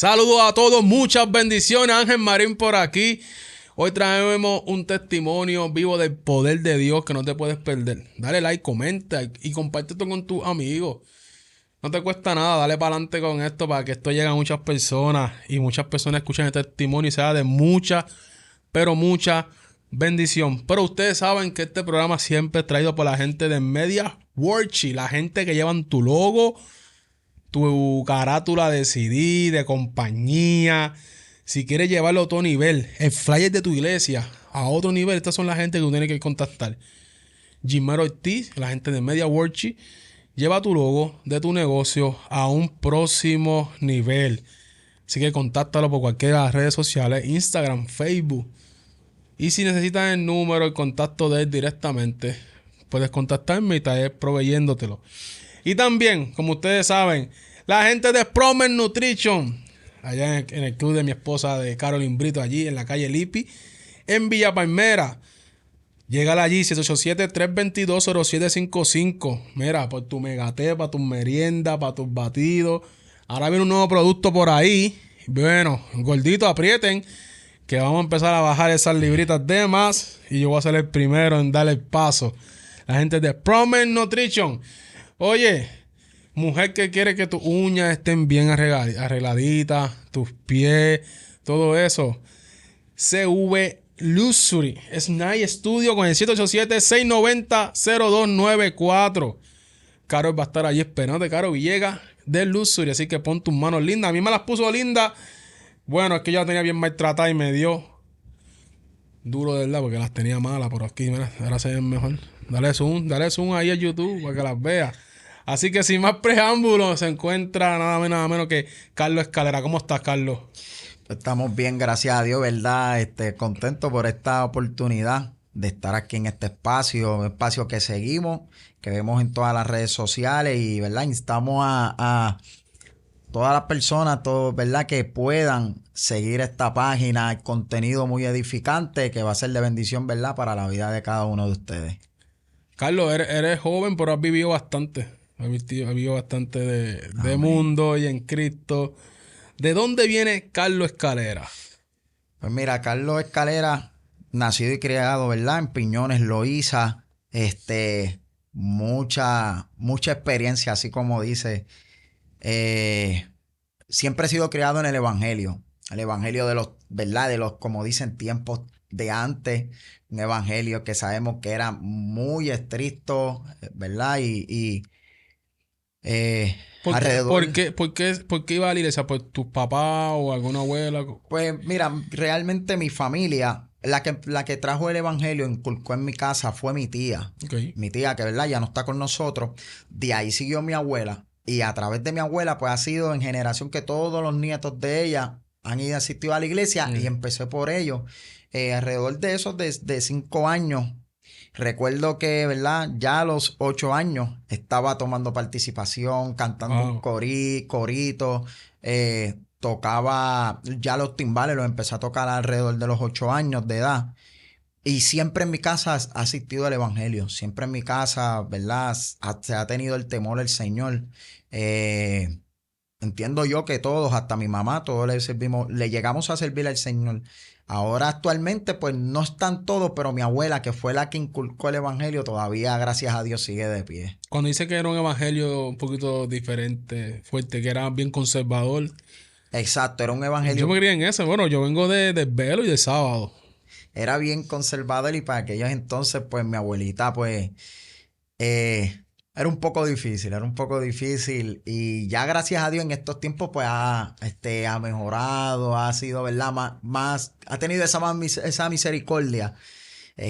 Saludos a todos, muchas bendiciones. Ángel Marín por aquí. Hoy traemos un testimonio vivo del poder de Dios que no te puedes perder. Dale like, comenta y comparte esto con tus amigos. No te cuesta nada, dale para adelante con esto para que esto llegue a muchas personas y muchas personas escuchen el testimonio y sea de mucha, pero mucha bendición. Pero ustedes saben que este programa siempre es traído por la gente de Media Workshop, la gente que llevan tu logo, tu carátula de CD, de compañía. Si quieres llevarlo a otro nivel, el flyer de tu iglesia a otro nivel, estas son la gente que tú tienes que contactar. Jimero Ortiz, la gente de Media Workshop, lleva tu logo de tu negocio a un próximo nivel. Así que contáctalo por cualquiera de las redes sociales, Instagram, Facebook. Y si necesitas el número, el contacto de él directamente, puedes contactarme y estaré proveyéndotelo. Y también, como ustedes saben, la gente de Promen Nutrition, allá en el club de mi esposa de Carolyn Brito, allí en la calle Lipi, en Villa Palmera. Llegala allí, 787-322-0755. Mira, por tu megate, para tus meriendas, para tus batidos. Ahora viene un nuevo producto por ahí. Bueno, gordito, aprieten, que vamos a empezar a bajar esas libritas de más. Y yo voy a ser el primero en darle el paso. La gente de Promen Nutrition. Oye, mujer que quiere que tus uñas estén bien arregladitas, tus pies, todo eso. CV Luxury Snai Studio con el 787-690-0294. Caro va a estar allí esperando. Caro Villegas de Luxury. Así que pon tus manos lindas. A mí me las puso lindas. Bueno, es que yo la tenía bien maltratada y me dio duro de verdad porque las tenía malas. Pero aquí, mira, ahora se ven mejor. Dale zoom ahí a YouTube para que las veas. Así que sin más preámbulos, se encuentra nada menos que Carlos Escalera. ¿Cómo estás, Carlos? Estamos bien, gracias a Dios, ¿verdad? Contento por esta oportunidad de estar aquí en este espacio, un espacio que seguimos, que vemos en todas las redes sociales y, ¿verdad? Instamos a todas las personas, todos, ¿verdad? Que puedan seguir esta página, el contenido muy edificante que va a ser de bendición, ¿verdad? Para la vida de cada uno de ustedes. Carlos, eres joven, pero has vivido bastante. Has vivido bastante de mundo y en Cristo. ¿De dónde viene Carlos Escalera? Pues mira, Carlos Escalera, nacido y criado, ¿verdad? En Piñones, Loíza, mucha experiencia, así como dice. Siempre he sido criado en el Evangelio de los, ¿verdad? De los, como dicen, tiempos de antes, un evangelio que sabemos que era muy estricto, ¿verdad? Alrededor. ¿Por qué iba a la iglesia? ¿Por tus papás o alguna abuela? Pues mira, realmente mi familia, la que trajo el evangelio, inculcó en mi casa, fue mi tía. Okay. Mi tía, que verdad ya no está con nosotros. De ahí siguió mi abuela. Y a través de mi abuela, pues ha sido en generación que todos los nietos de ella han ido asistido a la iglesia y empecé por ello. Alrededor de esos de 5 años, recuerdo que, ¿verdad? Ya a los 8 años estaba tomando participación, cantando un corito, tocaba ya los timbales, los empecé a tocar alrededor de los 8 años de edad. Y siempre en mi casa ha asistido al evangelio. Siempre en mi casa, ¿verdad? Se ha tenido el temor al Señor. Entiendo yo que todos, hasta mi mamá, todos le llegamos a servir al Señor. Ahora actualmente, pues no están todos, pero mi abuela, que fue la que inculcó el evangelio, todavía, gracias a Dios, sigue de pie. Cuando dice que era un evangelio un poquito diferente, fuerte, que era bien conservador. Exacto, era un Yo evangelio. me crié en ese. Bueno, yo vengo de Velo y de Sábado. Era bien conservador y para aquellos entonces, pues mi abuelita, pues, era un poco difícil y ya gracias a Dios en estos tiempos, pues, ha mejorado, ha sido, ¿verdad? Ha tenido esa misericordia.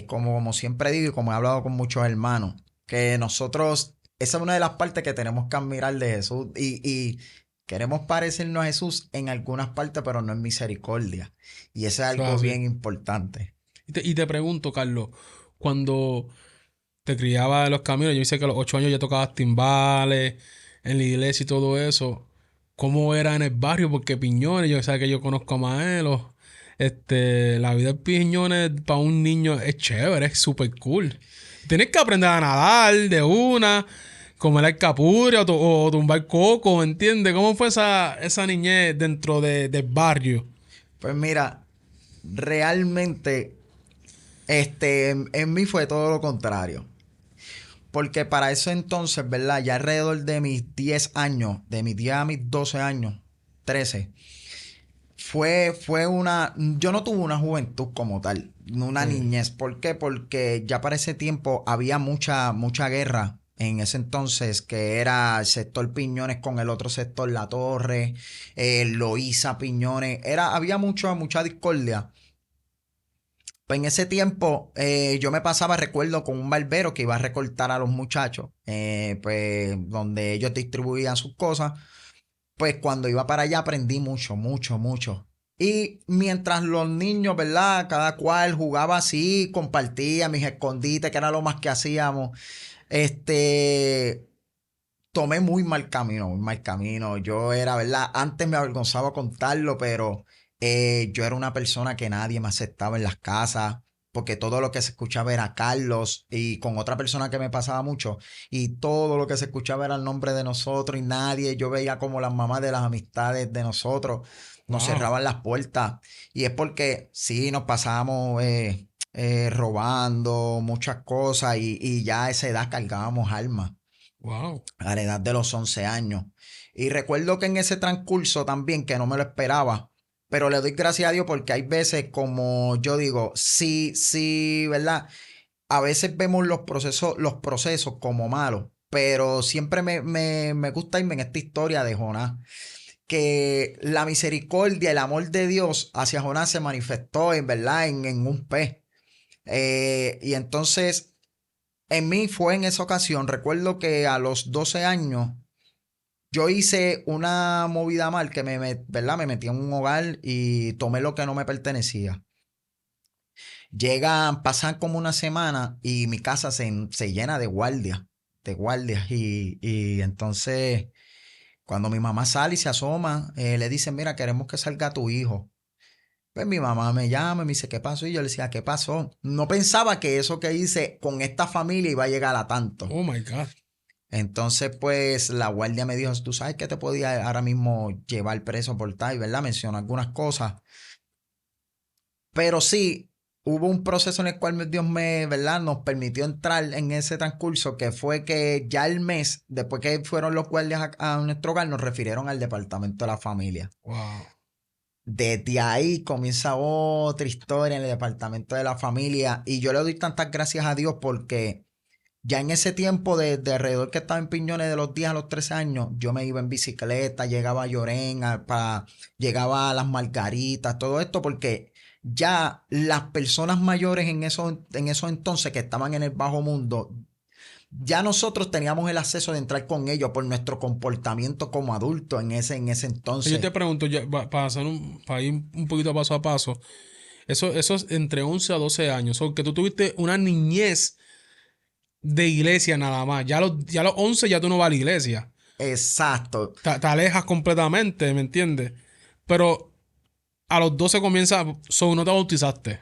Como siempre digo y como he hablado con muchos hermanos, que nosotros, esa es una de las partes que tenemos que admirar de Jesús y queremos parecernos a Jesús en algunas partes, pero no en misericordia. Y eso es algo bien importante. Y te pregunto, Carlos, cuando te criaba en los caminos, yo sé que a los 8 años ya tocabas timbales en la iglesia y todo eso. ¿Cómo era en el barrio? Porque Piñones, yo sé que yo conozco a Maelo. La vida en Piñones para un niño es chévere, es súper cool. Tienes que aprender a nadar de una. comer alcapurria o tumbar coco, ¿entiendes? ¿Cómo fue esa niñez dentro del barrio? Pues mira, realmente, en mí fue todo lo contrario. Porque para eso entonces, ¿verdad? Ya alrededor de mis 10 años, de mis 10 a mis 12 años, 13, fue una... Yo no tuve una juventud como tal, una niñez. ¿Por qué? Porque ya para ese tiempo había mucha guerra en ese entonces, que era el sector Piñones con el otro sector, La Torre, Loíza, Piñones. Había mucha discordia. Pues en ese tiempo yo me pasaba, recuerdo, con un barbero que iba a recortar a los muchachos, pues donde ellos distribuían sus cosas. Pues cuando iba para allá aprendí mucho. Y mientras los niños, ¿verdad? Cada cual jugaba así, compartía mis escondites, que era lo más que hacíamos. Este, tomé muy mal camino, muy mal camino. Yo era, ¿verdad? Antes me avergonzaba contarlo, pero yo era una persona que nadie me aceptaba en las casas, porque todo lo que se escuchaba era Carlos y con otra persona que me pasaba mucho, y todo lo que se escuchaba era el nombre de nosotros y nadie, yo veía como las mamás de las amistades de nosotros nos Wow, cerraban las puertas. Y es porque sí, nos pasábamos robando muchas cosas y ya a esa edad cargábamos armas wow. a la edad de los 11 años. Y recuerdo que en ese transcurso también, que no me lo esperaba, pero le doy gracias a Dios porque hay veces, como yo digo, sí, ¿verdad? A veces vemos los procesos como malos, pero siempre me gusta irme en esta historia de Jonás, que la misericordia, el amor de Dios hacia Jonás se manifestó en verdad en un pez. Y entonces, en mí fue en esa ocasión, recuerdo que a los 12 años, yo hice una movida mal que ¿verdad? Me metí en un hogar y tomé lo que no me pertenecía. Pasan como una semana y mi casa se llena de guardias. Y entonces, cuando mi mamá sale y se asoma, le dicen, mira, queremos que salga tu hijo. Pues mi mamá me llama y me dice, ¿qué pasó? Y yo le decía, ¿qué pasó? No pensaba que eso que hice con esta familia iba a llegar a tanto. Oh my God. Entonces, pues la guardia me dijo, tú sabes que te podía ahora mismo llevar preso por tal, ¿verdad? Mencionó algunas cosas, pero sí hubo un proceso en el cual Dios ¿verdad? Nos permitió entrar en ese transcurso, que fue que ya el mes, después que fueron los guardias a nuestro hogar, nos refirieron al departamento de la familia. Wow. Desde ahí comienza otra historia en el departamento de la familia y yo le doy tantas gracias a Dios porque ya en ese tiempo de alrededor que estaba en Piñones de los 10 a los 13 años, yo me iba en bicicleta, llegaba a Llorén, llegaba a Las Margaritas, todo esto porque ya las personas mayores en esos entonces que estaban en el bajo mundo, ya nosotros teníamos el acceso de entrar con ellos por nuestro comportamiento como adultos en ese Yo entonces. te pregunto, ya, para ir un poquito paso a paso, eso es entre 11 a 12 años, o que tú tuviste una niñez de iglesia nada más. Ya a los 11 ya tú no vas a la iglesia. Exacto. Te alejas completamente, ¿me entiendes? Pero a los 12 comienza, no te bautizaste.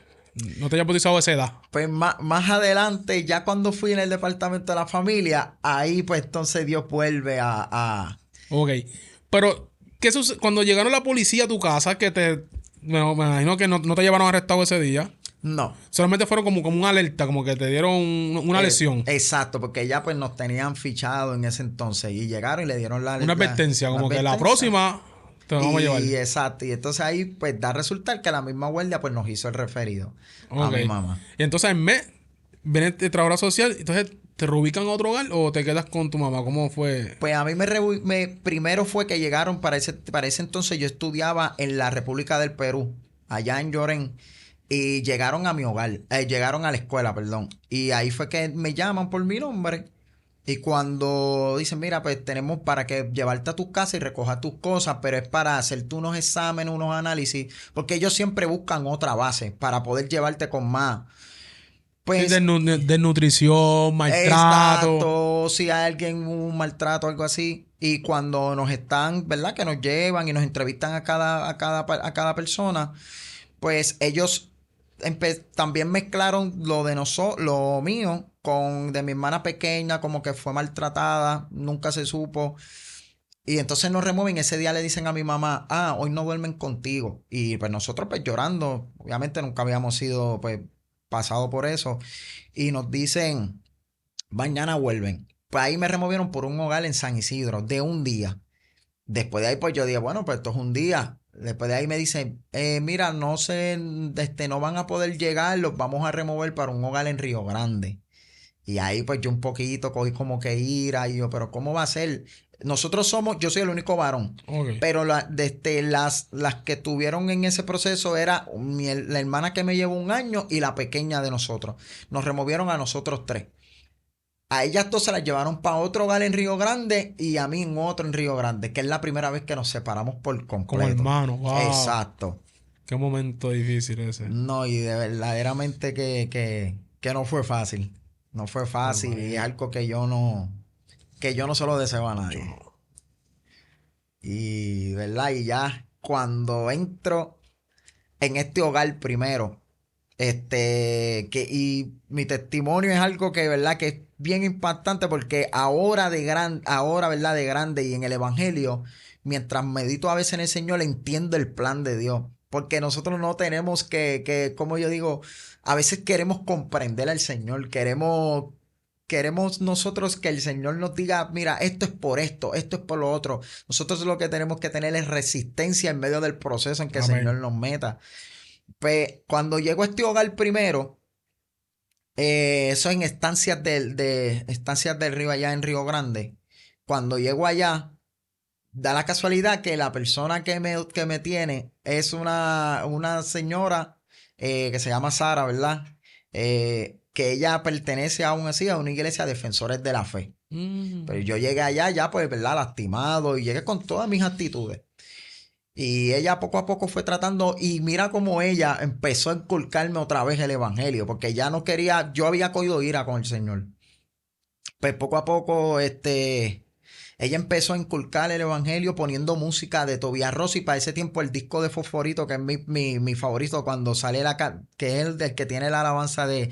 No te hayas bautizado a esa edad. Pues más adelante, ya cuando fui en el departamento de la familia, ahí pues entonces Dios vuelve Ok. Pero, ¿qué sucede? Cuando llegaron la policía a tu casa, me imagino que no te llevaron arrestado ese día. No. Solamente fueron como una alerta, como que te dieron una lesión. Exacto, porque ya pues nos tenían fichado en ese entonces y llegaron y le dieron la, Una la, advertencia, la como que la advertencia. próxima te vamos a llevar. Y exacto, y entonces ahí pues da a resultar que la misma guardia pues nos hizo el referido a Ok. mi mamá. Y entonces en mes, viene de trabajo social, entonces te reubican a otro hogar o te quedas con tu mamá. ¿Cómo fue? Pues a mí primero fue que llegaron para ese entonces yo estudiaba en la República del Perú, allá en Llorén, y llegaron a mi hogar, llegaron a la escuela, perdón, y ahí fue que me llaman por mi nombre. Y cuando dicen, mira, pues tenemos para que llevarte a tu casa y recoger tus cosas, pero es para hacerte unos exámenes, unos análisis, porque ellos siempre buscan otra base para poder llevarte con más. Sí, Pues, desnutrición, maltrato. exacto, si hay alguien un maltrato, algo así. Y cuando nos están, ¿verdad? Que nos llevan y nos entrevistan a cada persona, pues ellos también mezclaron lo mío de mi hermana pequeña, como que fue maltratada, nunca se supo. Y entonces nos remueven, ese día le dicen a mi mamá, hoy no duermen contigo. Y pues nosotros pues llorando, obviamente nunca habíamos sido pues pasado por eso. Y nos dicen, mañana vuelven. Pues ahí me removieron por un hogar en San Isidro, de un día. Después de ahí pues yo dije, bueno, pues esto es un día. Después de ahí me dicen, mira, no sé, no van a poder llegar, los vamos a remover para un hogar en Río Grande. Y ahí pues yo un poquito cogí como que ira y yo, pero ¿cómo va a ser? Yo soy el único varón, Ok. pero las que tuvieron en ese proceso era la hermana que me llevó un año y la pequeña de nosotros. Nos removieron a nosotros tres. A ellas dos se las llevaron para otro hogar en Río Grande y a mí en otro en Río Grande, que es la primera vez que nos separamos por Como completo. hermano, wow. Exacto. Qué momento difícil ese. No, y de verdaderamente que no fue fácil. No fue Me fácil y es imagino. algo que yo no se lo deseo a Yo nadie. no. Y, ¿verdad? Y ya cuando entro en este hogar primero, y mi testimonio es algo que, ¿verdad? Que es bien impactante porque ahora, ¿verdad? De grande y en el evangelio, mientras medito a veces en el Señor, entiendo el plan de Dios. Porque nosotros no tenemos como yo digo, a veces queremos comprender al Señor, queremos nosotros que el Señor nos diga, mira, esto es por lo otro. Nosotros lo que tenemos que tener es resistencia en medio del proceso en que el Señor Amén. nos meta. Pues cuando llego a este hogar primero, eso en estancias del río allá en Río Grande. Cuando llego allá, da la casualidad que la persona que me tiene es una señora que se llama Sara, ¿verdad? Que ella pertenece aún así a una iglesia de defensores de la fe. Pero Mm. yo llegué allá ya, pues, ¿verdad? Lastimado y llegué con todas mis actitudes. Y ella poco a poco fue tratando, y mira cómo ella empezó a inculcarme otra vez el evangelio, porque ya no quería, yo había cogido ira con el Señor. Pues poco a poco, ella empezó a inculcar el evangelio poniendo música de Tobias Rossi. Para ese tiempo, el disco de Fosforito, que es mi favorito, cuando sale que es el del que tiene la alabanza de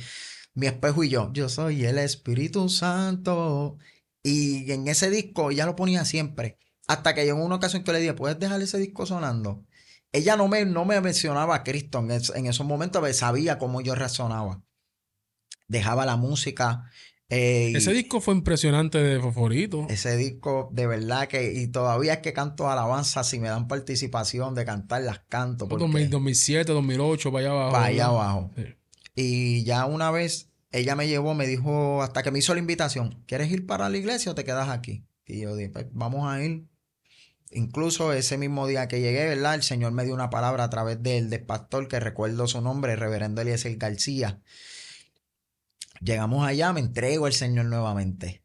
Mi espejo y yo soy el Espíritu Santo. Y en ese disco ella lo ponía siempre. Hasta que llegó una ocasión que le dije, ¿puedes dejar ese disco sonando? Ella no me mencionaba a Cristo en esos momentos, pero sabía cómo yo razonaba. Dejaba la música. Ese Y disco fue impresionante de Fosforito. ese disco, de verdad y todavía es que canto alabanza, si me dan participación de cantar, las canto, Fue 2000, porque 2007, 2008, para allá abajo, para allá ¿verdad? abajo. Sí. Y ya una vez ella me llevó, me dijo, hasta que me hizo la invitación, ¿quieres ir para la iglesia o te quedas aquí? Y yo dije, pues vamos a ir. Incluso ese mismo día que llegué, ¿verdad? El Señor me dio una palabra a través del pastor, que recuerdo su nombre, el reverendo Eliezer García. Llegamos allá, me entrego al Señor nuevamente.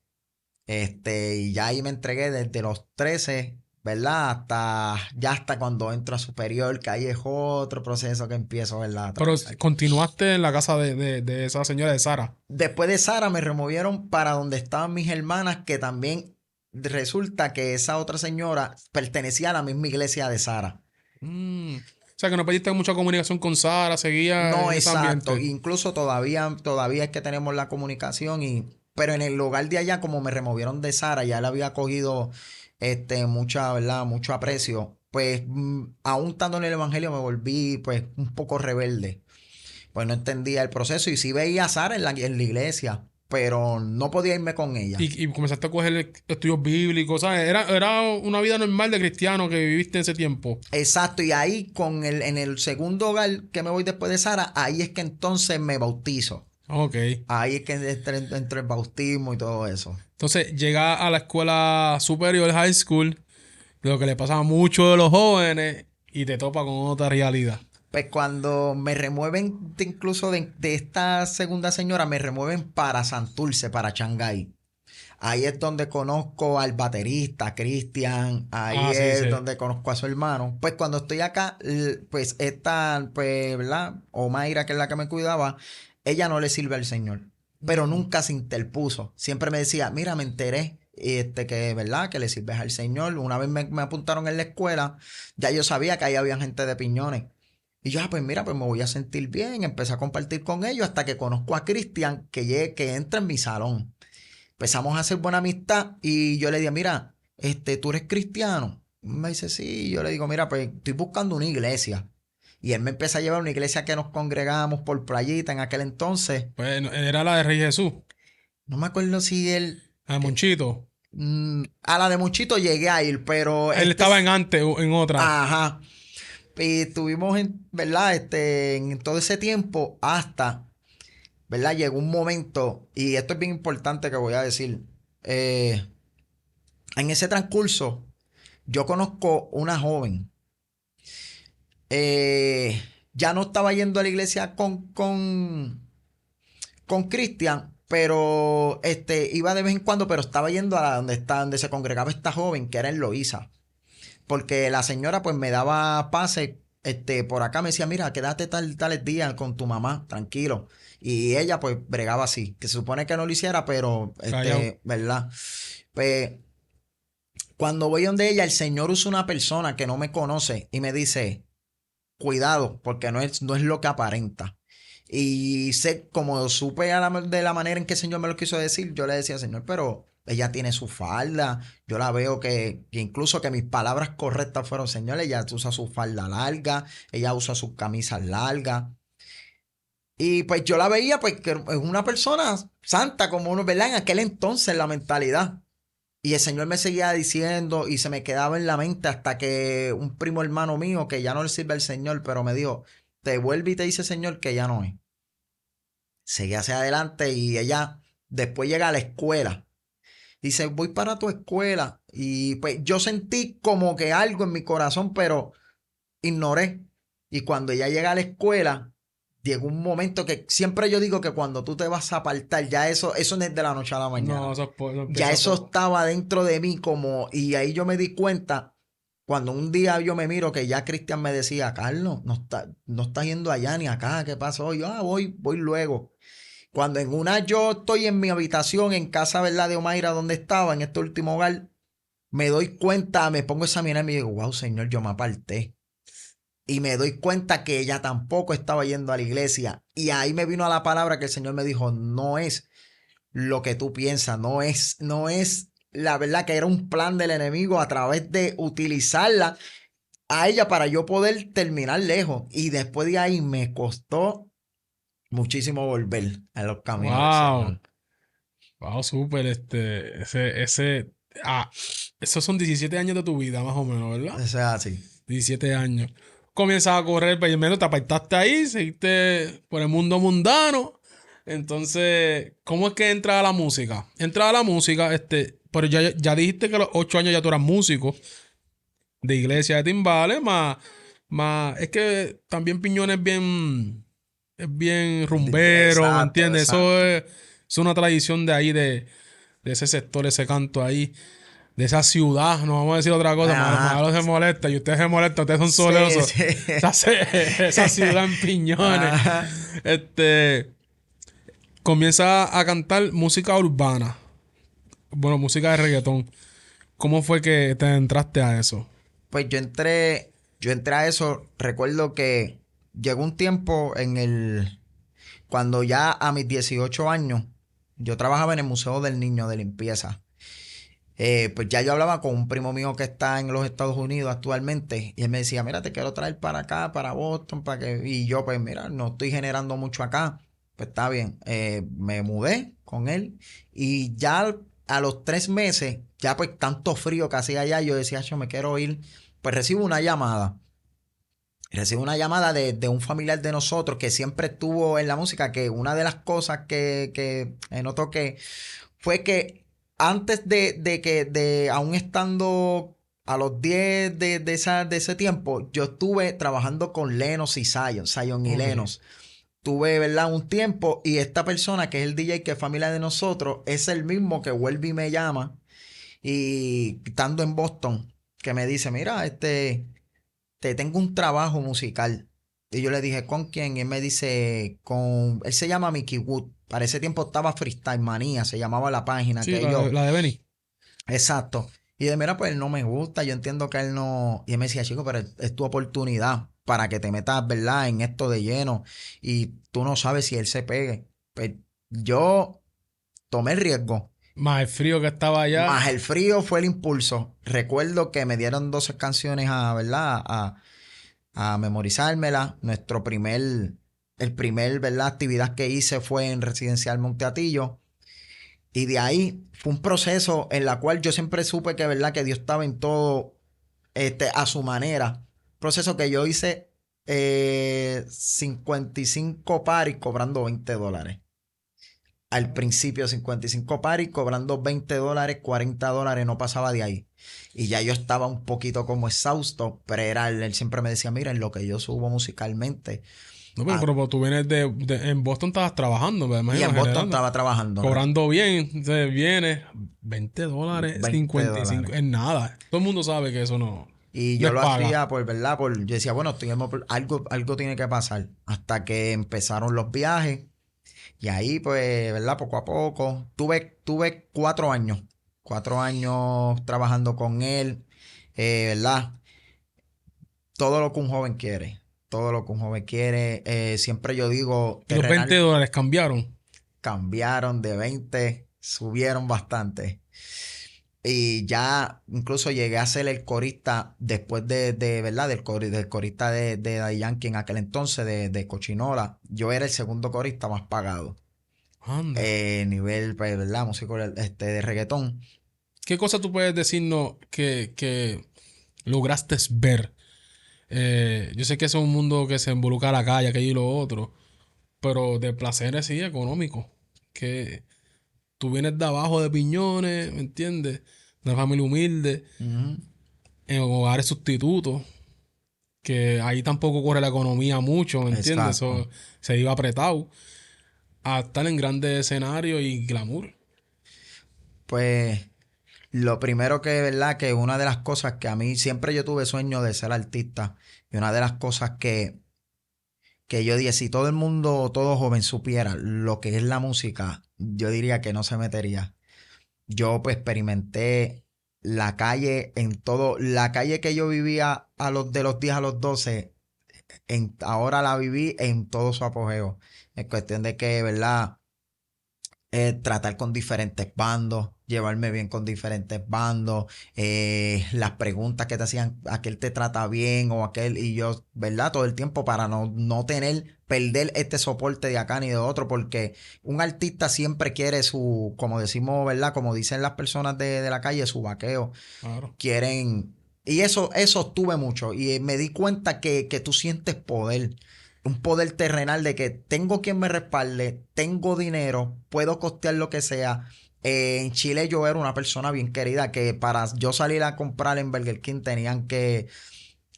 Y ya ahí me entregué desde los 13, ¿verdad? Hasta cuando entro a superior, que ahí es otro proceso que empiezo, ¿verdad? A Pero trabajar. continuaste en la casa de esa señora de Sara. Después de Sara me removieron para donde estaban mis hermanas, que también resulta que esa otra señora pertenecía a la misma iglesia de Sara. O sea, que no perdiste mucha comunicación con Sara, seguía No, en ese exacto. ambiente. Incluso todavía es que tenemos la comunicación, pero en el lugar de allá, como me removieron de Sara, ya le había cogido mucha, ¿verdad? Mucho aprecio. Pues aún estando en el evangelio me volví pues un poco rebelde. Pues no entendía el proceso y sí veía a Sara en la iglesia, pero no podía irme con ella. Y comenzaste a coger estudios bíblicos, ¿sabes? Era una vida normal de cristiano que viviste en ese tiempo. Exacto, y ahí en el segundo hogar que me voy después de Sara, ahí es que entonces me bautizo. Ok. Ahí es que entro el bautismo y todo eso. Entonces, llega a la escuela superior, high school, lo que le pasa a muchos de los jóvenes, y te topa con otra realidad. Pues cuando me remueven, incluso de esta segunda señora, me remueven para Santurce, para Shanghái. Ahí es donde conozco al baterista, Cristian. Ahí Ah, sí, es sí. donde conozco a su hermano. Pues cuando estoy acá, pues esta, pues, ¿verdad? Omaira, que es la que me cuidaba, ella no le sirve al Señor. Pero nunca se interpuso. Siempre me decía, mira, me enteré, que, ¿verdad? Que le sirves al Señor. Una vez me apuntaron en la escuela, ya yo sabía que ahí había gente de Piñones. Y yo, pues mira, pues me voy a sentir bien. Empecé a compartir con ellos hasta que conozco a Cristian, que entra en mi salón. Empezamos a hacer buena amistad y yo le dije, mira, ¿tú eres cristiano? Me dice, sí. Y yo le digo, mira, pues estoy buscando una iglesia. Y él me empieza a llevar a una iglesia que nos congregábamos por playita en aquel entonces. Pues era la de Rey Jesús. No me acuerdo si él... La de Monchito. A la de Muchito llegué a ir, pero... Él estaba en antes, en otra. Ajá. Y estuvimos, ¿verdad? En todo ese tiempo hasta, ¿verdad? Llegó un momento, y esto es bien importante que voy a decir. En ese transcurso, yo conozco una joven. Ya no estaba yendo a la iglesia con Cristian, pero iba de vez en cuando, pero estaba yendo a donde se congregaba esta joven, que era en Loíza. Porque la señora pues me daba pase, por acá me decía, mira, quédate tales días con tu mamá, tranquilo. Y ella pues bregaba así, que se supone que no lo hiciera, pero, Callao. ¿verdad? Pues cuando voy donde ella, el Señor usa una persona que no me conoce y me dice, cuidado, porque no es lo que aparenta. Y sé, como supe de la manera en que el Señor me lo quiso decir, yo le decía, Señor, pero ella tiene su falda. Yo la veo que incluso que mis palabras correctas fueron, Señor, ella usa su falda larga, ella usa sus camisas largas. Y pues yo la veía, pues que es una persona santa, como uno, ¿verdad? En aquel entonces la mentalidad. Y el Señor me seguía diciendo y se me quedaba en la mente hasta que un primo hermano mío, que ya no le sirve al Señor, pero me dijo, te vuelve y te dice Señor que ya no es. Seguí hacia adelante y ella después llega a la escuela. Dice, voy para tu escuela. Y pues yo sentí como que algo en mi corazón, pero ignoré. Y cuando ella llega a la escuela, llegó un momento que siempre yo digo que cuando tú te vas a apartar, ya eso no es de la noche a la mañana. No, eso Ya empieza eso poco. estaba dentro de mí como, y ahí yo me di cuenta, cuando un día yo me miro que ya Cristian me decía, Carlos, no estás yendo allá ni acá, ¿qué pasó? Yo, voy luego. Cuando en una yo estoy en mi habitación, en casa, ¿verdad? De Omaira, donde estaba, en este último hogar, me doy cuenta, me pongo a examinar y me digo, wow, Señor, yo me aparté. Y me doy cuenta que ella tampoco estaba yendo a la iglesia. Y ahí me vino a la palabra que el Señor me dijo, no es lo que tú piensas, no es la verdad que era un plan del enemigo a través de utilizarla a ella para yo poder terminar lejos. Y después de ahí me costó muchísimo volver a los caminos del Wow. Señor. Wow, súper. Esos son 17 años de tu vida, más o menos, ¿verdad? O sea, así. 17 años. Comienzas a correr, primero te apartaste ahí, seguiste por el mundo mundano. Entonces, ¿cómo es que entra a la música? Entra a la música, pero ya dijiste que a los 8 años ya tú eras músico de iglesia de timbales, es que también Piñón es bien rumbero, ¿me Exacto, entiendes? Eso exacto. es una tradición de ahí, de ese sector, ese canto ahí, de esa ciudad, no vamos a decir otra cosa, Ajá. Malo se molesta, y ustedes se molestan, ustedes son Sí, soleosos. sí. Esa ciudad en Piñones. Ajá. Este, comienza a cantar música urbana, bueno, música de reggaetón. ¿Cómo fue que te entraste a eso? Pues yo entré a eso. Recuerdo que llegó un tiempo cuando ya a mis 18 años, yo trabajaba en el Museo del Niño de Limpieza. Pues ya yo hablaba con un primo mío que está en los Estados Unidos actualmente y él me decía, mira, te quiero traer para acá, para Boston, para que... Y yo, pues mira, no estoy generando mucho acá. Pues está bien. Me mudé con él y ya a los 3 meses, ya pues tanto frío que hacía allá, yo decía, yo me quiero ir. Pues recibo una llamada. Recibo una llamada de un familiar de nosotros que siempre estuvo en la música, que una de las cosas que notó que fue que antes de aún estando a los 10 de ese tiempo, yo estuve trabajando con Lenos y Zion y Ok. Lenos. Tuve, ¿verdad? Un tiempo y esta persona que es el DJ que es familia de nosotros es el mismo que vuelve y me llama y estando en Boston, que me dice, mira, te tengo un trabajo musical. Y yo le dije, ¿con quién? Y él me dice, él se llama Mickey Wood. Para ese tiempo estaba Freestyle Manía, se llamaba la página Sí, que yo. la de Benny. Exacto. Y de mira, pues él no me gusta, yo entiendo que él no. Y él me decía, chico, pero es tu oportunidad. para que te metas, ¿verdad? En esto de lleno y tú no sabes si él se pegue. Pues yo tomé el riesgo. Más el frío que estaba allá. Más el frío fue el impulso. Recuerdo que me dieron 12 canciones ¿verdad? A memorizármela. El primer, ¿verdad? Actividad que hice fue en Residencial Monteatillo. Y de ahí fue un proceso en la cual yo siempre supe que, ¿verdad? Que Dios estaba en todo, a su manera. Proceso que yo hice 55 paris cobrando $20. Al principio 55 paris cobrando $20, $40, no pasaba de ahí. Y ya yo estaba un poquito como exhausto, pero él siempre me decía, mira, en lo que yo subo musicalmente. No, pero, Ah, pero tú vienes en Boston estabas trabajando, me y imagino, en Boston generando. estaba trabajando, Cobrando bien, entonces vienes, $20, 20 55, dólares. es nada. Todo el mundo sabe que eso Y no yo es lo paga. hacía, pues, ¿verdad? Yo decía, bueno, algo tiene que pasar. Hasta que empezaron los viajes. Y ahí, pues, ¿verdad? Poco a poco. Tuve 4 años. 4 años trabajando con él. ¿Verdad? Todo lo que un joven quiere. Todo lo que un joven quiere. Siempre yo digo, Y los terrenal $20 cambiaron. cambiaron de 20, subieron bastante. Y ya incluso llegué a ser el corista después ¿verdad? Del corista de Daddy Yankee en aquel entonces, de Cochinola. Yo era el segundo corista más pagado. Anda. Nivel, pues, ¿verdad? Músico de reggaetón. ¿Qué cosa tú puedes decirnos que lograste ver? Yo sé que es un mundo que se involucra a la calle, aquello y lo otro, pero de placeres sí, económicos. Que tú vienes de abajo de Piñones, ¿me entiendes? De una familia humilde, Ujú. en hogares sustitutos, que ahí tampoco corre la economía mucho, ¿me entiendes? Exacto. Eso se iba apretado a estar en grandes escenarios y glamour. Pues lo primero que, ¿verdad? Que una de las cosas que a mí siempre yo tuve sueño de ser artista. Y una de las cosas que yo dije, si todo el mundo, todo joven supiera lo que es la música, yo diría que no se metería. Yo pues experimenté la calle en todo, la calle que yo vivía de los 10 a los 12, ahora la viví en todo su apogeo. En cuestión de que, ¿verdad? Tratar con diferentes bandos, llevarme bien con diferentes bandos, las preguntas que te hacían, aquel te trata bien o aquel, y yo, ¿verdad? Todo el tiempo para no perder este soporte de acá ni de otro, porque un artista siempre quiere como decimos, ¿verdad? Como dicen las personas de la calle, su vaqueo, Claro. quieren, y eso tuve mucho, y me di cuenta que tú sientes poder, un poder terrenal de que tengo quien me respalde, tengo dinero, puedo costear lo que sea. En Chile yo era una persona bien querida que para yo salir a comprar en Burger King tenían que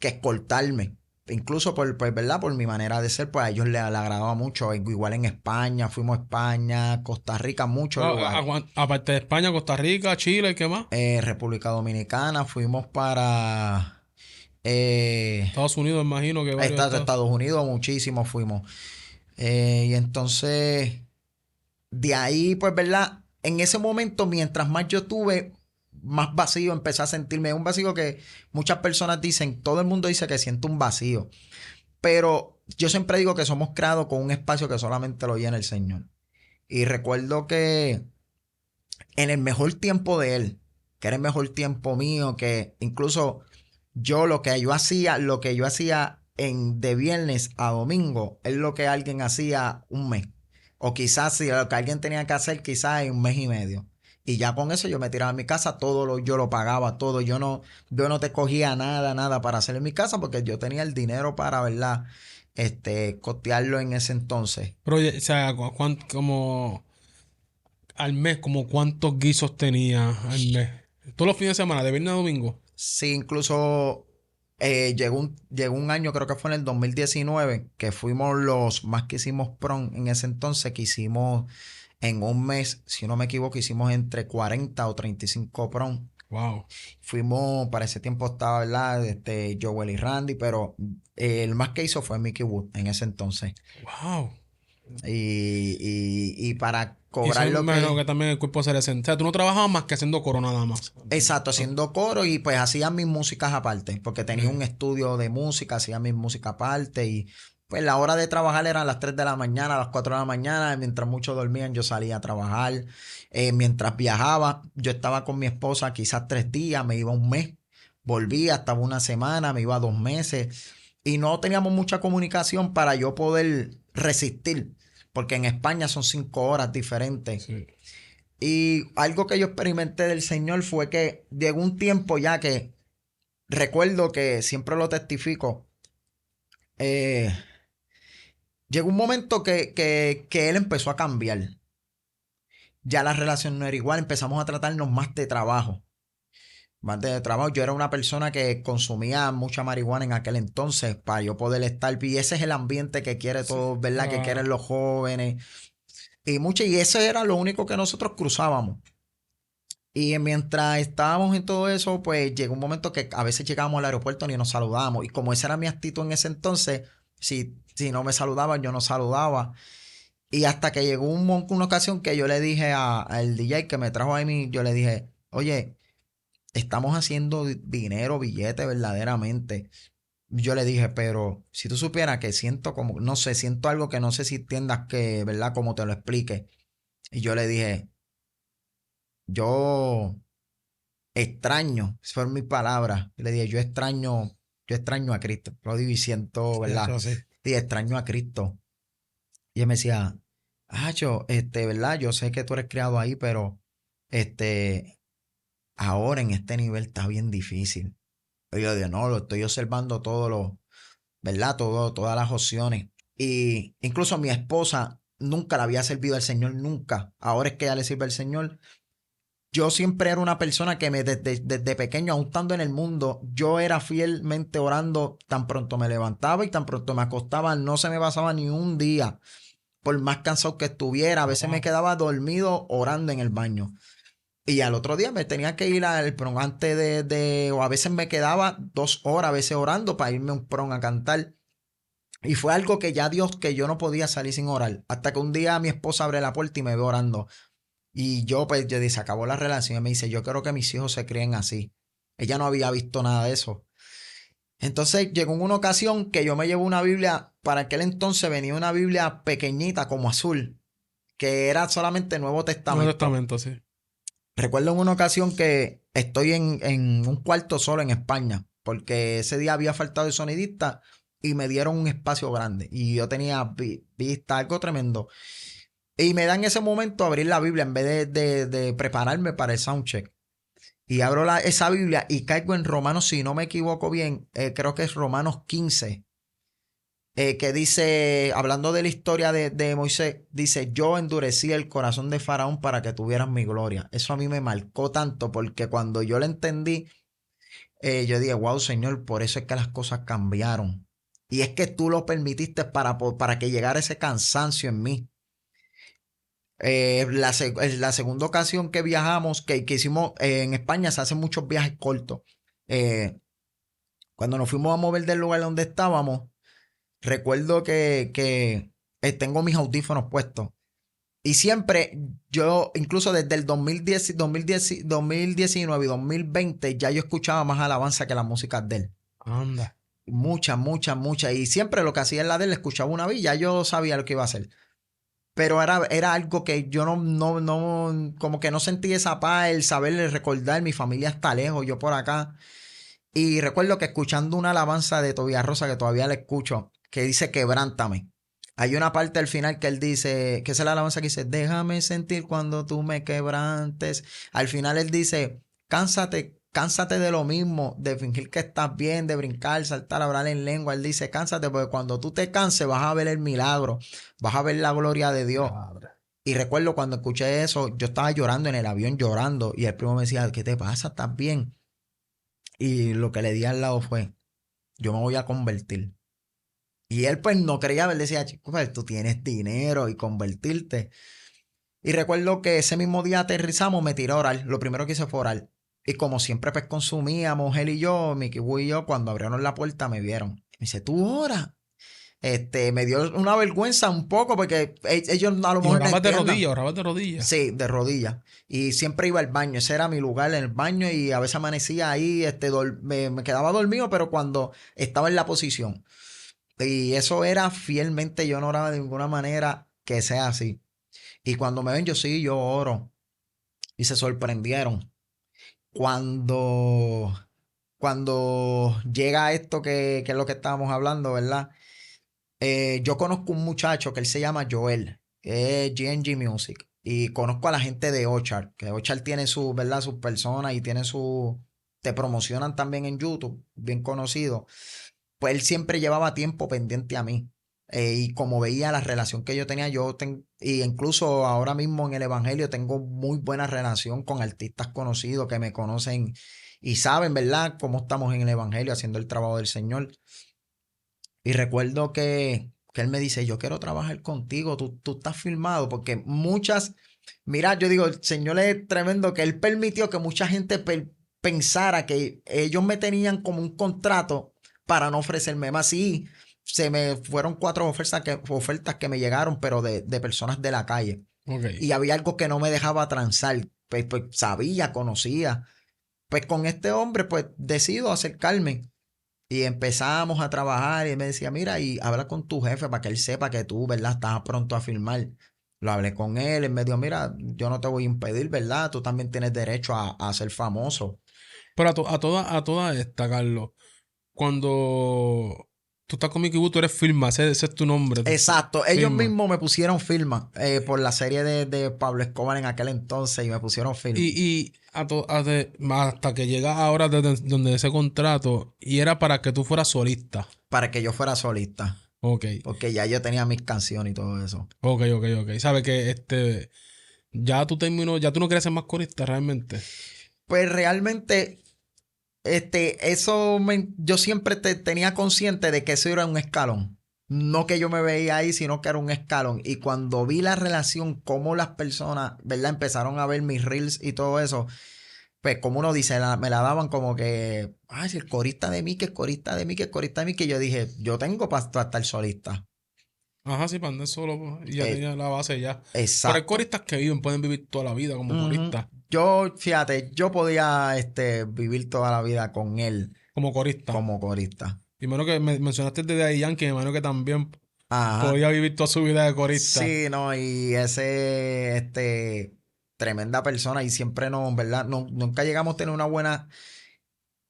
escoltarme. Incluso pues, ¿verdad? Por mi manera de ser, pues a ellos les agradaba mucho. Igual en España, fuimos a España, Costa Rica, muchos lugares. Aparte de España, Costa Rica, Chile, ¿qué más? República Dominicana, fuimos para Estados Unidos, imagino que varios estados. Estados Unidos, muchísimos fuimos. Y entonces, de ahí, pues, ¿verdad? En ese momento, mientras más yo tuve, más vacío empecé a sentirme. Un vacío que muchas personas dicen, todo el mundo dice que siente un vacío. Pero yo siempre digo que somos creados con un espacio que solamente lo llena el Señor. Y recuerdo que en el mejor tiempo de Él, que era el mejor tiempo mío, que incluso lo que yo hacía de viernes a domingo, es lo que alguien hacía un mes. O quizás si lo que alguien tenía que hacer, quizás en un mes y medio. Y ya con eso yo me tiraba a mi casa, yo lo pagaba todo. Yo no te cogía nada para hacer en mi casa porque yo tenía el dinero para, ¿verdad? Costearlo en ese entonces. Pero, o sea, como al mes, como cuántos guisos tenía al mes. Todos los fines de semana, de viernes a domingo. Sí, incluso llegó un año, creo que fue en el 2019, que fuimos los más que hicimos prom en ese entonces, que hicimos en un mes, si no me equivoco, hicimos entre 40 o 35 prom. Wow. Fuimos, para ese tiempo estaba, ¿verdad? Joel y Randy, pero el más que hizo fue Mickey Wood en ese entonces. Wow. Y para Y eso cobrar me lo imagino que... que también el cuerpo se le siente. O sea, tú no trabajabas más que haciendo coro nada más. Exacto, haciendo coro y pues hacía mis músicas aparte, porque tenía Ok. un estudio de música, hacía mis músicas aparte y pues la hora de trabajar era a las 3 de la mañana, a las 4 de la mañana, mientras muchos dormían yo salía a trabajar. Mientras viajaba, yo estaba con mi esposa quizás 3 días, me iba un mes, volvía, estaba una semana, me iba 2 meses y no teníamos mucha comunicación para yo poder resistir, porque en España son 5 horas diferentes. Sí. Y algo que yo experimenté del Señor fue que llegó un tiempo ya que recuerdo que siempre lo testifico. eh, Llegó un momento que Él empezó a cambiar. Ya la relación no era igual, empezamos a tratarnos más de trabajo. Más de trabajo. Yo era una persona que consumía mucha marihuana en aquel entonces para yo poder estar. Y ese es el ambiente que quiere Sí, todos, ¿verdad? Que claro. quieren los jóvenes. Y eso era lo único que nosotros cruzábamos. Y mientras estábamos en todo eso, pues llegó un momento que a veces llegábamos al aeropuerto ni nos saludábamos. Y como esa era mi actitud en ese entonces, si no me saludaban, yo no saludaba. Y hasta que llegó una ocasión que yo le dije al DJ que me trajo a mí, yo le dije, oye, estamos haciendo dinero, billete verdaderamente. Yo le dije, pero si tú supieras que siento como, no sé, siento algo que no sé si entiendas que, ¿verdad? Como te lo explique. Y yo le dije, yo extraño, esas fueron mis palabras. Yo le dije, yo extraño a Cristo. Lo digo y siento, ¿verdad? Eso sí. Y extraño a Cristo. Y él me decía, yo, ¿verdad? Yo sé que tú eres criado ahí, pero este, ahora en este nivel está bien difícil. Y yo dije, no, lo estoy observando todo lo, ¿verdad? Todas las opciones. Y incluso mi esposa nunca le había servido al Señor, nunca. Ahora es que ella le sirve al Señor. Yo siempre era una persona que desde pequeño, aún estando en el mundo, yo era fielmente orando tan pronto me levantaba y tan pronto me acostaba, no se me pasaba ni un día, por más cansado que estuviera, a veces me Wow. quedaba dormido orando en el baño. Y al otro día me tenía que ir al prom antes o a veces me quedaba 2 horas, a veces orando para irme a un prom a cantar. Y fue algo que ya Dios, que yo no podía salir sin orar. Hasta que un día mi esposa abre la puerta y me ve orando. Y yo, pues, yo dije, se acabó la relación. Y me dice, yo quiero que mis hijos se críen así. Ella no había visto nada de eso. Entonces llegó en una ocasión que yo me llevo una Biblia, para aquel entonces venía una Biblia pequeñita como azul, que era solamente Nuevo Nuevo Testamento. Testamento, sí. Recuerdo en una ocasión que estoy en un cuarto solo en España, porque ese día había faltado el sonidista y me dieron un espacio grande. Y yo tenía vista, algo tremendo. Y me da en ese momento abrir la Biblia en vez de prepararme para el soundcheck. Y abro esa Biblia y caigo en Romanos, si no me equivoco bien, creo que es Romanos 15, que dice, hablando de la historia de Moisés, dice, yo endurecí el corazón de Faraón para que tuvieran mi gloria. Eso a mí me marcó tanto porque cuando yo lo entendí, yo dije, wow, Señor, por eso es que las cosas cambiaron. Y es que tú lo permitiste para que llegara ese cansancio en mí. La segunda ocasión que viajamos, que hicimos en España, se hacen muchos viajes cortos. Eh, Cuando nos fuimos a mover del lugar donde estábamos, recuerdo que tengo mis audífonos puestos. Y siempre yo, incluso desde el 2010, 2019 y 2020, ya yo escuchaba más alabanza que la música de él. Anda. Mucha, mucha, mucha. Y siempre lo que hacía en la de él, escuchaba una vez, ya yo sabía lo que iba a hacer. Pero era algo que yo como que no sentí esa paz, el saber, el recordar, mi familia está lejos, yo por acá. Y recuerdo que escuchando una alabanza de Tobías Rosa, que todavía la escucho, que dice quebrántame. Hay una parte al final que él dice, que esa es la alabanza que dice, déjame sentir cuando tú me quebrantes. Al final él dice, cánsate de lo mismo, de fingir que estás bien, de brincar, saltar, hablar en lengua. Él dice, cánsate, porque cuando tú te canses vas a ver el milagro, vas a ver la gloria de Dios. Padre. Y recuerdo cuando escuché eso, yo estaba llorando en el avión, llorando, y el primo me decía, ¿qué te pasa? ¿Estás bien? Y lo que le di al lado fue, yo me voy a convertir. Y él pues no creía, él decía, chico, pues tú tienes dinero y convertirte. Y recuerdo que ese mismo día aterrizamos, me tiré a orar. Lo primero que hice fue orar. Y como siempre pues consumíamos, él y yo, Mickey Wu y yo, cuando abrieron la puerta me vieron. Me dice, ¿tú oras? Me dio una vergüenza un poco porque ellos a lo Y mejor no orabas de entiendan. rodillas, orabas de rodillas. Sí, de rodillas. Y siempre iba al baño. Ese era mi lugar en el baño y a veces amanecía ahí, me quedaba dormido, pero cuando estaba en la posición. Y eso era fielmente, yo no oraba de ninguna manera que sea así. Y cuando me ven, yo sí, yo oro. Y se sorprendieron. Cuando, cuando llega esto que es lo que estábamos hablando, ¿verdad? Yo conozco un muchacho que él se llama Joel, que es GNG Music. Y conozco a la gente de Ochar, que Ochar tiene su, ¿verdad? Sus personas y tiene su... Te promocionan también en YouTube, bien conocido. Pues él siempre llevaba tiempo pendiente a mí. Y como veía la relación que yo tenía, y incluso ahora mismo en el Evangelio tengo muy buena relación con artistas conocidos que me conocen y saben, ¿verdad?, cómo estamos en el Evangelio haciendo el trabajo del Señor. Y recuerdo que él me dice, yo quiero trabajar contigo, tú estás filmado, porque mira, yo digo, el Señor es tremendo, que él permitió que mucha gente pensara que ellos me tenían como un contrato para no ofrecerme más. Sí, se me fueron 4 ofertas que me llegaron, pero de personas de la calle. Ok. Y había algo que no me dejaba transar, pues sabía, conocía. Pues con este hombre, pues decido acercarme. Y empezamos a trabajar y él me decía, mira, y habla con tu jefe para que él sepa que tú, ¿verdad? Estás pronto a firmar. Lo hablé con él me dijo, mira, yo no te voy a impedir, ¿verdad? Tú también tienes derecho a ser famoso. Pero a toda esta, Carlos, cuando tú estás con Mickey Wood, tú eres Filma, ese es tu nombre, Exacto, ellos Filma. mismos me pusieron firma por la serie de Pablo Escobar en aquel entonces y me pusieron firma Hasta que llega ahora desde donde ese contrato, y era para que tú fueras solista. para que yo fuera solista, Ok, porque ya yo tenía mis canciones y todo eso. ok. Sabes que ya tú no quieres ser más corista realmente. Pues realmente yo siempre tenía consciente de que eso era un escalón. No que yo me veía ahí, sino que era un escalón. Y cuando vi la relación, cómo las personas, ¿verdad? Empezaron a ver mis reels y todo eso, pues como uno dice, me la daban como que, ay, si el corista de mí, que el corista de mí, que el corista de mí, que yo dije, yo tengo para estar solista. Ajá, sí, para andar solo, pues, y ya Eh, tenía la base ya. Pero hay exacto. coristas que pueden vivir toda la vida como Ujú. coristas, Fíjate, yo podía vivir toda la vida con él como coristas. como corista. Y menos que mencionaste el de Daddy Yankee, me imagino que también Ajá. podía vivir toda su vida de corista. Sí, no, y tremenda persona y siempre no, ¿verdad? No, nunca llegamos a tener una buena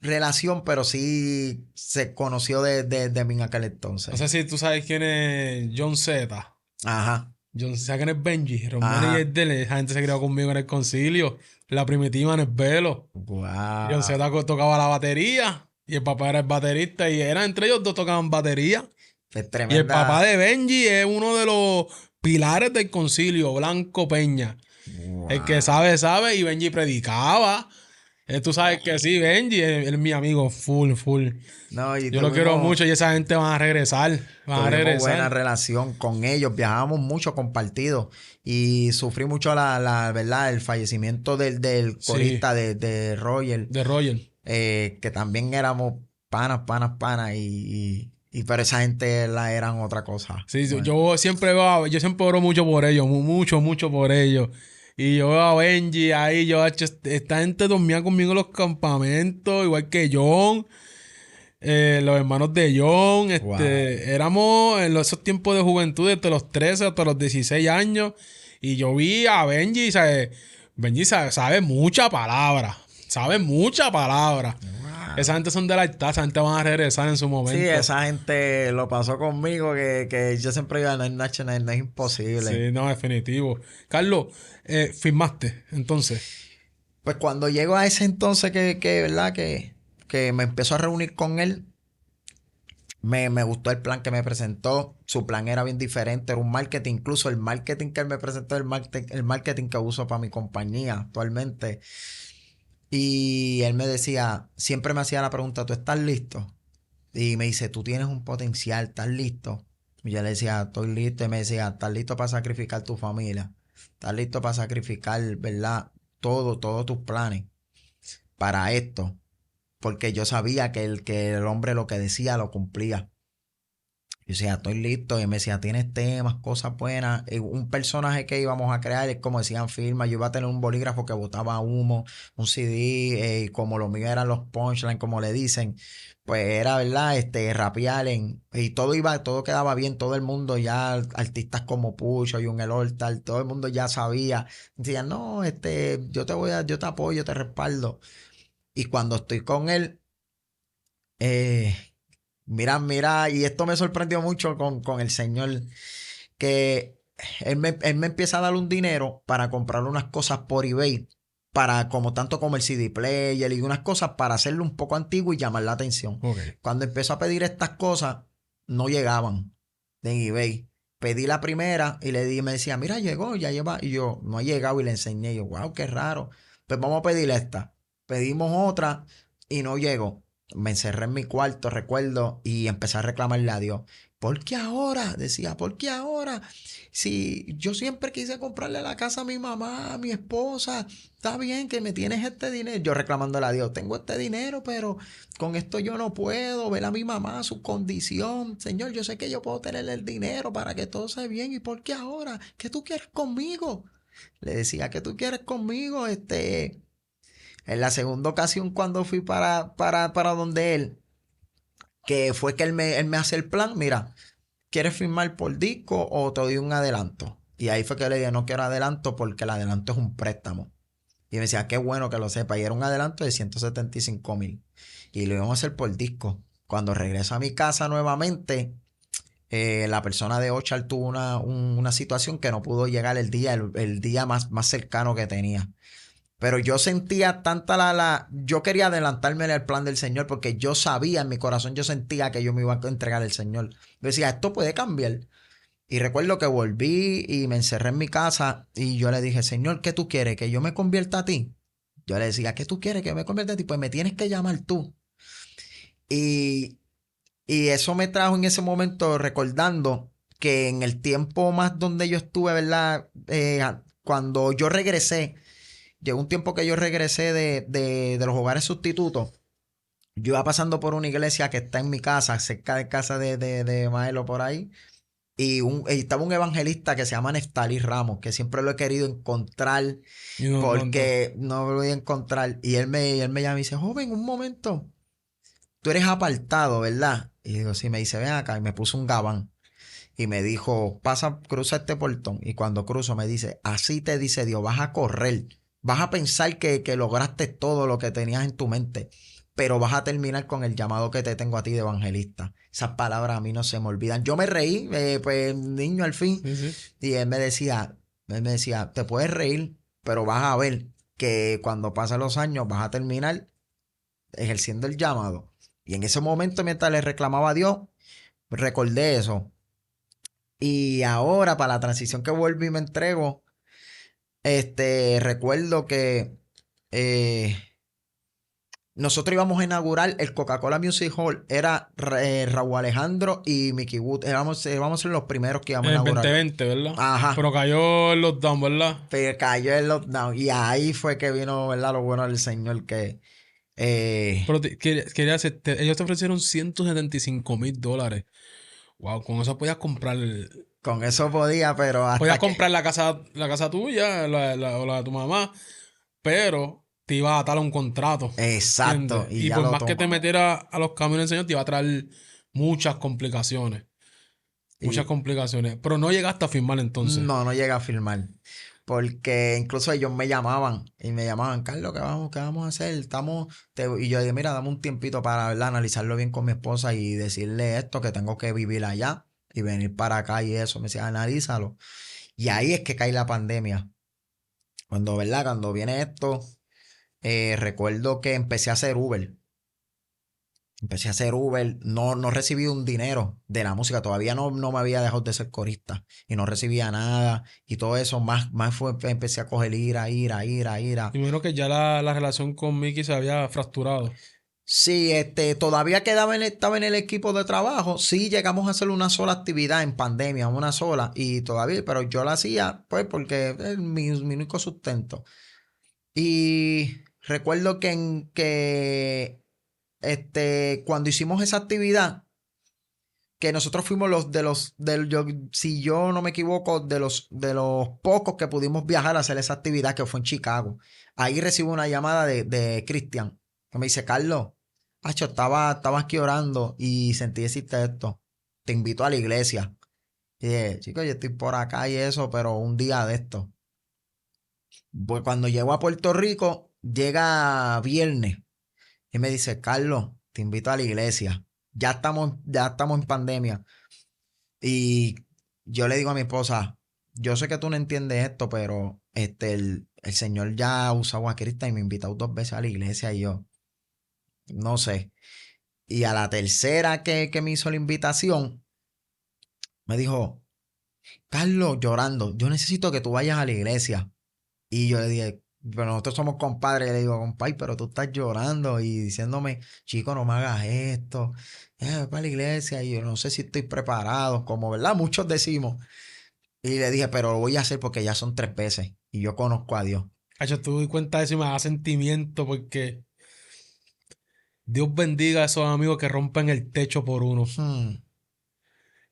relación, pero sí se conoció de mí en aquel No entonces. sé si tú sabes quién es John Z. Ajá, ¿Sabes quién es Benji? Los ajá. managers de él. Esa gente se crió conmigo en el concilio. La primitiva en el velo. John Wow. Z tocaba la batería. Y el papá era el baterista. Y eran entre ellos dos tocaban batería. Es Y el papá tremenda. de Benji es uno de los pilares del concilio, Blanco Peña. El que Wow. sabe, sabe. Y Benji predicaba. Tú sabes que sí, Benji es mi amigo, full, full. No, y Yo lo quiero mucho y esa gente van a regresar. Van a tuvimos buena regresar. relación con ellos, viajábamos mucho compartido y sufrí mucho ¿verdad? El fallecimiento del Sí, corista de Roger. de Roger. Que también éramos panas, pero esa gente eran otra cosa. Sí, Bueno, yo siempre oro mucho por ellos, mucho por ellos. Y yo veo a Benji ahí, esta gente dormía conmigo en los campamentos, igual que John, los hermanos de John, wow. éramos en esos tiempos de juventud, desde los 13 hasta los 16 años, y yo vi a Benji, ¿sabes? Benji sabe sabe mucha palabra. Esa Wow. gente son de la edad, esa gente van a regresar en su Sí, momento. esa gente lo pasó conmigo, que yo siempre iba, no es National, no es imposible. Sí, no, definitivo. Carlos, firmaste, entonces. Pues cuando llego a ese entonces ¿verdad? Que me empezó a reunir con él, me gustó el plan que me presentó. Su plan era bien diferente, era un marketing. Incluso el marketing que él me presentó, el marketing que uso para mi compañía actualmente. Y él me decía, siempre me hacía la pregunta, ¿tú estás listo? Y me dice, tú tienes un potencial, ¿estás listo? Y yo le decía, estoy listo. Y me decía, ¿estás listo para sacrificar tu familia? ¿Estás listo para sacrificar, verdad? Todos tus planes para esto. Porque yo sabía que el hombre lo que decía lo cumplía. Yo decía, estoy listo. Y me decía, tienes temas, cosas buenas. Un personaje que íbamos a crear, es como decían, firma. Yo iba a tener un bolígrafo que botaba humo, un CD, y como lo mío eran los punchlines, como le dicen. Pues era, ¿verdad? Rapear y todo quedaba bien. Todo el mundo ya, artistas como Pucho y un El Hortal, todo el mundo ya sabía. Decían, no, yo te apoyo, te respaldo. Y cuando estoy con él, eh, mira, y esto me sorprendió mucho con el señor, que él me empieza a dar un dinero para comprar unas cosas por eBay, para como tanto como el CD player y unas cosas para hacerlo un poco antiguo y llamar la atención. Ok. Cuando empezó a pedir estas cosas, no llegaban de eBay. Pedí la primera y me decía, mira, llegó, ya lleva. Y yo, no ha llegado y le enseñé. Y yo, wow, qué raro. Pues vamos a pedir esta. Pedimos otra y no llegó. Me encerré en mi cuarto, recuerdo, y empecé a reclamarle a Dios. ¿Por qué ahora? Decía, ¿por qué ahora? Si yo siempre quise comprarle la casa a mi mamá, a mi esposa, está bien que me tienes este dinero. Yo reclamándole a Dios, tengo este dinero, pero con esto yo no puedo ver a mi mamá, su condición. Señor, yo sé que yo puedo tener el dinero para que todo sea bien. ¿Y por qué ahora? ¿Qué tú quieres conmigo? Le decía, ¿qué tú quieres conmigo? En la segunda ocasión cuando fui para donde él, que fue que él me hace el plan, mira, ¿quieres firmar por disco o te doy un adelanto? Y ahí fue que le dije, no quiero adelanto porque el adelanto es un préstamo. Y me decía, qué bueno que lo sepa. Y era un adelanto de 175,000. Y lo íbamos a hacer por disco. Cuando regreso a mi casa nuevamente, la persona de Ochal tuvo una situación que no pudo llegar el día más cercano que tenía. Pero yo sentía tanta yo quería adelantarme al plan del Señor porque yo sabía en mi corazón, yo sentía que yo me iba a entregar al Señor. Yo decía, esto puede cambiar. Y recuerdo que volví y me encerré en mi casa y yo le dije, Señor, ¿qué tú quieres? ¿Que yo me convierta a ti? Yo le decía, ¿qué tú quieres? ¿Que yo me convierta a ti? Pues me tienes que llamar tú. Y, y eso me trajo en ese momento recordando que en el tiempo más donde yo estuve, ¿verdad? Cuando yo regresé, llegó un tiempo que yo regresé de los hogares sustitutos. Yo iba pasando por una iglesia que está en mi casa, cerca de casa de Maelo por ahí. Y estaba un evangelista que se llama Neftali Ramos, que siempre lo he querido encontrar Y no, no, no. porque no lo voy a encontrar. Y él me llama y dice, joven, un momento, tú eres apartado, ¿verdad? Y digo, sí, me dice, ven acá. Y me puso un gabán. Y me dijo, pasa, cruza este portón. Y cuando cruzo me dice, así te dice Dios, vas a correr. Vas a pensar que lograste todo lo que tenías en tu mente, pero vas a terminar con el llamado que te tengo a ti de evangelista. Esas palabras a mí no se me olvidan. Yo me reí, pues niño al fin, Sí, sí. y él me decía, te puedes reír, pero vas a ver que cuando pasen los años vas a terminar ejerciendo el llamado. Y en ese momento, mientras le reclamaba a Dios, recordé eso. Y ahora, para la transición que vuelvo y me entrego, recuerdo que eh, nosotros íbamos a inaugurar el Coca-Cola Music Hall. Era Raúl Alejandro y Mickey Wood. Íbamos a ser los primeros que íbamos En a el inaugurarlo. 2020, ¿verdad? Ajá. Pero cayó el lockdown, ¿verdad? Pero cayó el lockdown. Y ahí fue que vino, ¿verdad? Lo bueno del Señor que eh, Pero quería hacer, ellos te ofrecieron $175,000. Wow, con eso podías comprar con eso podía, pero podías hasta que... comprar la casa tuya, o la de tu mamá, pero te iba a atar a un contrato, Exacto. ¿entiendes? Y Y ya por lo más que te tomamos. metiera a los caminos del Señor, te iba a traer muchas complicaciones. Muchas Y complicaciones. Pero no llegaste a firmar entonces. no llega a filmar. Porque incluso ellos me llamaban y me llamaban, Carlos, ¿qué vamos a hacer? Y yo dije, mira, dame un tiempito para, ¿verdad?, analizarlo bien con mi esposa y decirle esto, que tengo que vivir allá y venir para acá y eso. Me decía, analízalo. Y ahí es que cae la pandemia. Cuando, ¿verdad? Cuando viene esto, recuerdo que empecé a hacer Uber. Empecé a hacer Uber, no recibí un dinero de la música, todavía no me había dejado de ser corista y no recibía nada y todo eso, más fue, empecé a coger ira. Y me imagino que ya la relación con Mickey se había fracturado. Sí, todavía estaba en el equipo de trabajo, sí llegamos a hacer una sola actividad en pandemia, una sola, y todavía, pero yo la hacía pues porque es mi único sustento. Y recuerdo que cuando hicimos esa actividad, que nosotros fuimos si yo no me equivoco, de los pocos que pudimos viajar a hacer esa actividad que fue en Chicago. Ahí recibo una llamada de Cristian, que me dice, Carlos, acho, estaba aquí orando y sentí decirte esto. Te invito a la iglesia. Y dije, chicos, yo estoy por acá y eso, pero un día de esto. Pues cuando llego a Puerto Rico, llega viernes y me dice, Carlos, te invito a la iglesia. Ya estamos en pandemia. Y yo le digo a mi esposa, yo sé que tú no entiendes esto, pero el Señor ya ha usado a Cristo y me ha invitado 2 veces a la iglesia y yo, no sé. Y a la tercera que me hizo la invitación, me dijo, Carlos, llorando, yo necesito que tú vayas a la iglesia. Y yo le dije, pero nosotros somos compadres. Y le digo, compadre, pero tú estás llorando y diciéndome, chico, no me hagas esto. Voy para la iglesia y yo no sé si estoy preparado, como, ¿verdad? Muchos decimos. Y le dije, pero lo voy a hacer porque ya son 3 veces y yo conozco a Dios. Hacho, tú di cuenta de eso y me da sentimiento porque Dios bendiga a esos amigos que rompen el techo por uno. Hmm,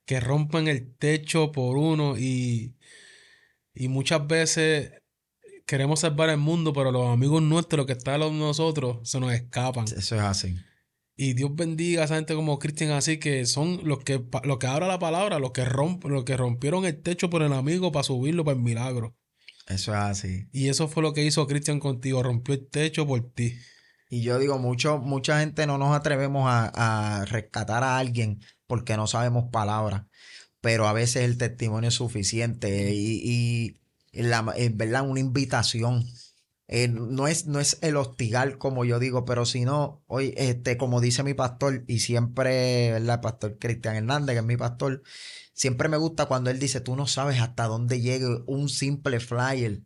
Que rompen el techo por uno y muchas veces queremos salvar el mundo, pero los amigos nuestros, los que están los nosotros, se nos escapan. eso es así. Y Dios bendiga a esa gente como Cristian así, que son los que habla la palabra, los que rompieron el techo por el amigo para subirlo para el milagro. Eso es así. Y eso fue lo que hizo Cristian contigo, rompió el techo por ti. Y yo digo, mucha gente no nos atrevemos a rescatar a alguien porque no sabemos palabras, pero a veces el testimonio es suficiente y ¿verdad? Una invitación. No es el hostigar, como yo digo, pero sino, hoy, como dice mi pastor, y siempre, ¿verdad? El pastor Cristian Hernández, que es mi pastor, siempre me gusta cuando él dice, tú no sabes hasta dónde llegue un simple flyer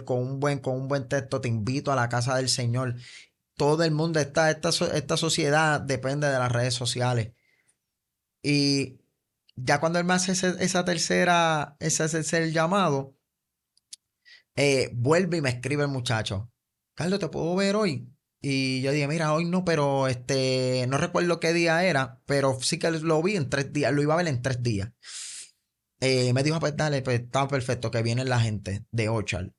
con un buen texto, te invito a la casa del Señor. Todo el mundo esta sociedad depende de las redes sociales. Y ya cuando él me hace ese tercer llamado, vuelve y me escribe el muchacho. Carlos, ¿te puedo ver hoy? Y yo dije, mira, hoy no, pero no recuerdo qué día era, pero sí que lo vi en 3 días, lo iba a ver en 3 días. Me dijo, pues dale, pues está perfecto, que viene la gente de Ochal.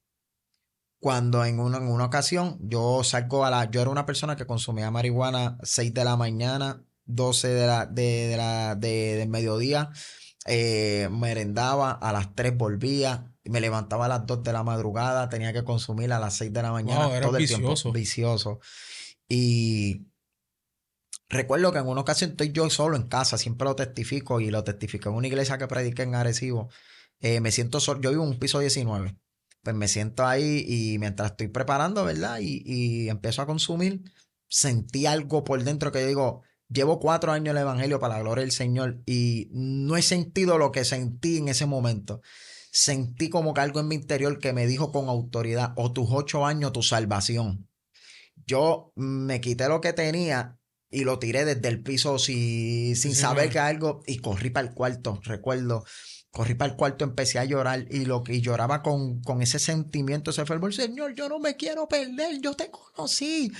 Cuando en una ocasión yo era una persona que consumía marihuana 6 de la mañana, 12 del mediodía, merendaba, a las 3 volvía, me levantaba a las 2 de la madrugada, tenía que consumir a las 6 de la Wow, mañana, eras todo el tiempo, vicioso. vicioso. Y recuerdo que en una ocasión estoy yo solo en casa, siempre lo testifico y lo testifico en una iglesia que prediqué en Arecibo. Me siento solo, yo vivo en un piso 19. Pues me siento ahí y mientras estoy preparando, ¿verdad? Y empiezo a consumir, sentí algo por dentro que yo digo, llevo 4 años en el Evangelio para la gloria del Señor y no he sentido lo que sentí en ese momento. Sentí como que algo en mi interior que me dijo con autoridad, o tus 8 años, tu salvación. Yo me quité lo que tenía y lo tiré desde el piso Sí, sin saber señor. que algo y corrí para el cuarto, recuerdo. Corrí para el cuarto, empecé a llorar y lloraba con ese sentimiento, ese fervor. Señor, yo no me quiero perder, yo te conocí,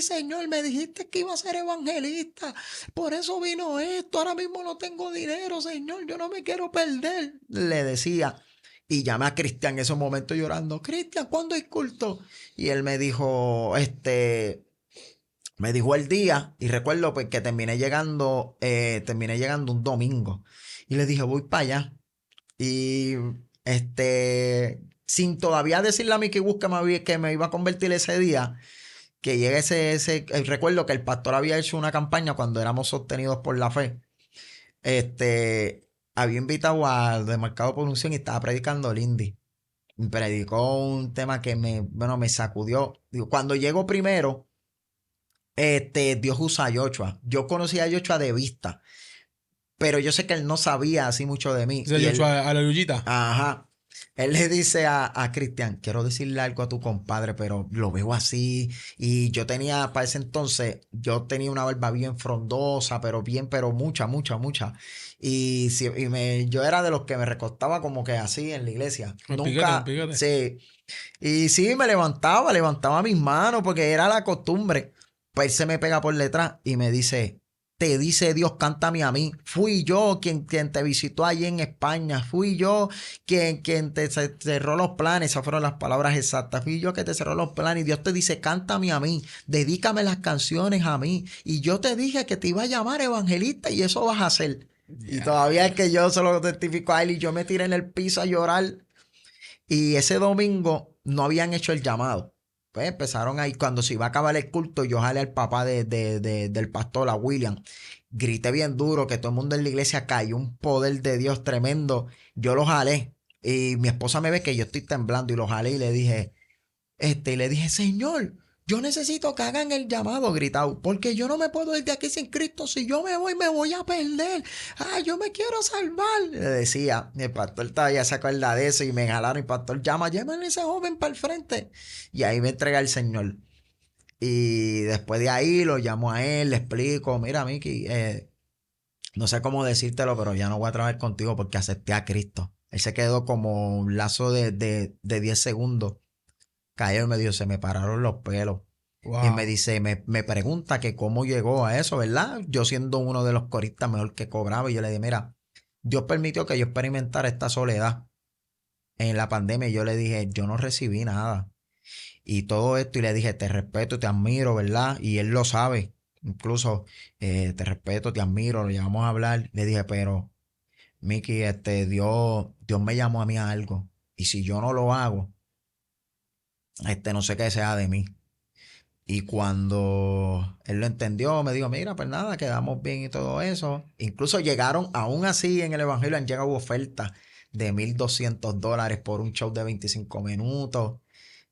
Señor, me dijiste que iba a ser evangelista, por eso vino esto, ahora mismo no tengo dinero, Señor, yo no me quiero perder. Le decía, y llamé a Cristian en ese momento llorando, Cristian, ¿cuándo hay culto? Y él me dijo el día y recuerdo pues que terminé llegando un domingo y le dije voy para allá y sin todavía decirle a Mickey Bus que me iba a convertir ese día, que llegue recuerdo que el pastor había hecho una campaña cuando éramos sostenidos por la fe, había invitado al Demarcado por Unción y estaba predicando Lindy. Predicó un tema que me sacudió. Digo, cuando llego primero, Dios usa a Joshua. Yo conocí a Joshua de vista, pero yo sé que él no sabía así mucho de mí. Se Y yo hecho él, a la Luyita. ajá, él le dice a Cristian, quiero decirle algo a tu compadre, pero lo veo así. Y para ese entonces, yo tenía una barba bien frondosa, pero mucha, mucha, mucha. Yo era de los que me recostaba como que así en la iglesia. Un piquete, un Nunca, piquete. sí. Y sí, me levantaba mis manos porque era la costumbre. Pues él se me pega por detrás y me dice, te dice Dios, cántame a mí. Fui yo quien te visitó allí en España. Fui yo quien te cerró los planes. Esas fueron las palabras exactas. Fui yo que te cerró los planes. Y Dios te dice, cántame a mí. Dedícame las canciones a mí. Y yo te dije que te iba a llamar evangelista y eso vas a hacer. Y todavía es que yo se lo testifico a él y yo me tiré en el piso a llorar. Y ese domingo no habían hecho el llamado. Pues empezaron ahí, cuando se iba a acabar el culto, yo jalé al papá del pastor, a William. Grité bien duro, que todo el mundo en la iglesia cayó, un poder de Dios tremendo. Yo lo jalé. Y mi esposa me ve que yo estoy temblando y lo jalé y le dije, Señor, yo necesito que hagan el llamado, gritado, porque yo no me puedo ir de aquí sin Cristo. Si yo me voy a perder. Yo me quiero salvar. Le decía, el pastor todavía se acuerda de eso y me jalaron. El pastor llámale a ese joven para el frente. Y ahí me entrega el Señor. Y después de ahí lo llamo a él, le explico, mira, Miki, no sé cómo decírtelo, pero ya no voy a trabajar contigo porque acepté a Cristo. Él se quedó como un lazo de 10 segundos. Cayó y me dijo, se me pararon los pelos. Wow. Y me dice, me pregunta que cómo llegó a eso, ¿verdad? Yo siendo uno de los coristas mejor que cobraba. Y yo le dije, mira, Dios permitió que yo experimentara esta soledad en la pandemia. Y yo le dije, yo no recibí nada. Y todo esto, y le dije, te respeto, te admiro, ¿verdad? Y él lo sabe. Incluso, te respeto, te admiro, lo llevamos a hablar. Le dije, pero, Miki, Dios me llamó a mí a algo. Y si yo no lo hago, no sé qué sea de mí. Y cuando él lo entendió, me dijo, mira, pues nada, quedamos bien y todo eso. Incluso llegaron, aún así en el Evangelio han llegado ofertas de $1,200 por un show de 25 minutos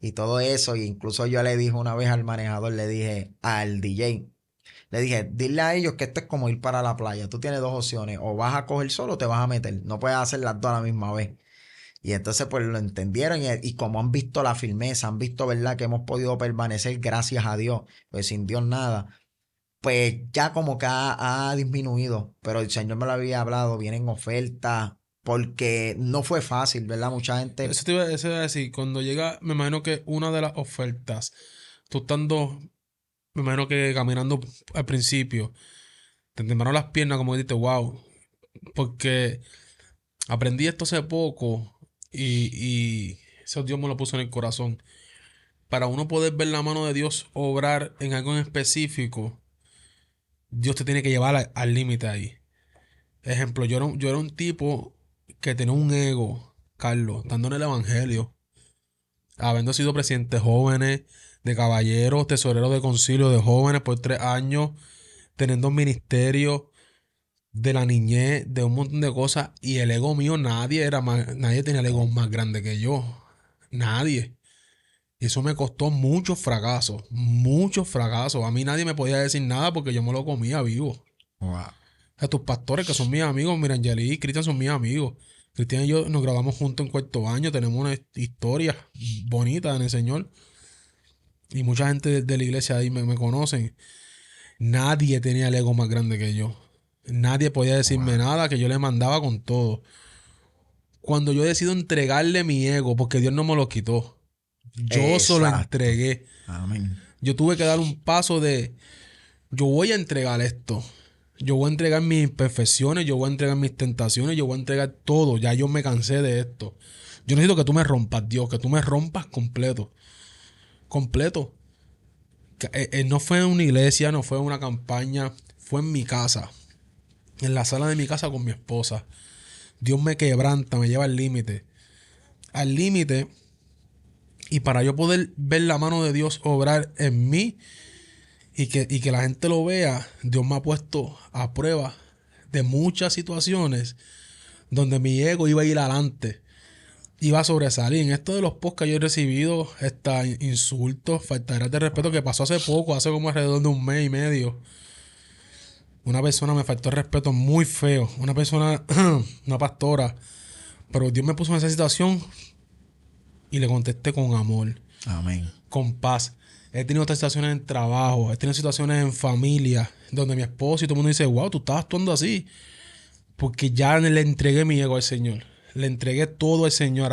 y todo eso. Y incluso yo le dije una vez al manejador, le dije al DJ, le dije, dile a ellos que esto es como ir para la playa. Tú tienes dos opciones, o vas a coger solo o te vas a meter. No puedes hacer las dos a la misma vez. Y entonces pues lo entendieron y como han visto la firmeza, han visto, ¿verdad? Que hemos podido permanecer gracias a Dios, pues sin Dios nada, pues ya como que ha disminuido, pero el Señor me lo había hablado, vienen ofertas, porque no fue fácil, ¿verdad? Mucha gente... Eso iba a decir, cuando llega, me imagino que una de las ofertas, tú estando, me imagino que caminando al principio, te temblaron las piernas como dijiste, wow, porque aprendí esto hace poco y eso Dios me lo puso en el corazón. Para uno poder ver la mano de Dios obrar en algo en específico, Dios te tiene que llevar al límite ahí. Ejemplo, yo era un tipo que tenía un ego, Carlos, dando en el evangelio, habiendo sido presidente jóvenes, de caballeros, tesorero de concilio de jóvenes por 3 años, teniendo un ministerio de la niñez, de un montón de cosas, y el ego mío, nadie tenía el ego más grande que yo. Nadie. Y eso me costó muchos fracasos, muchos fracasos. A mí nadie me podía decir nada porque yo me lo comía vivo. Wow. A tus pastores que son mis amigos, mira, Angeli y Cristian son mis amigos. Cristian y yo nos grabamos juntos en cuarto año, tenemos una historia bonita en el Señor. Y mucha gente de la iglesia ahí me conocen. Nadie tenía el ego más grande que yo. Nadie podía decirme nada, que yo le mandaba con todo. Cuando yo decido entregarle mi ego, porque Dios no me lo quitó, yo se lo Exacto. entregué. Amén. Yo tuve que dar un paso yo voy a entregar esto. Yo voy a entregar mis imperfecciones, yo voy a entregar mis tentaciones, yo voy a entregar todo. Ya yo me cansé de esto. Yo necesito que tú me rompas, Dios, que tú me rompas completo. Completo. No fue en una iglesia, no fue en una campaña, fue en mi casa. En la sala de mi casa con mi esposa. Dios me quebranta, me lleva al límite. Al límite. Y para yo poder ver la mano de Dios obrar en mí y que la gente lo vea, Dios me ha puesto a prueba de muchas situaciones donde mi ego iba a ir adelante, iba a sobresalir. En esto de los podcasts yo he recibido insultos, faltas de respeto que pasó hace poco, hace como alrededor de 1 mes y medio. Una persona me faltó el respeto muy feo, una persona, una pastora, pero Dios me puso en esa situación y le contesté con amor, Amén. con paz. He tenido otras situaciones en trabajo, he tenido situaciones en familia, donde mi esposo y todo el mundo dice, wow, tú estás actuando así. Porque ya le entregué mi ego al Señor. Le entregué todo al Señor.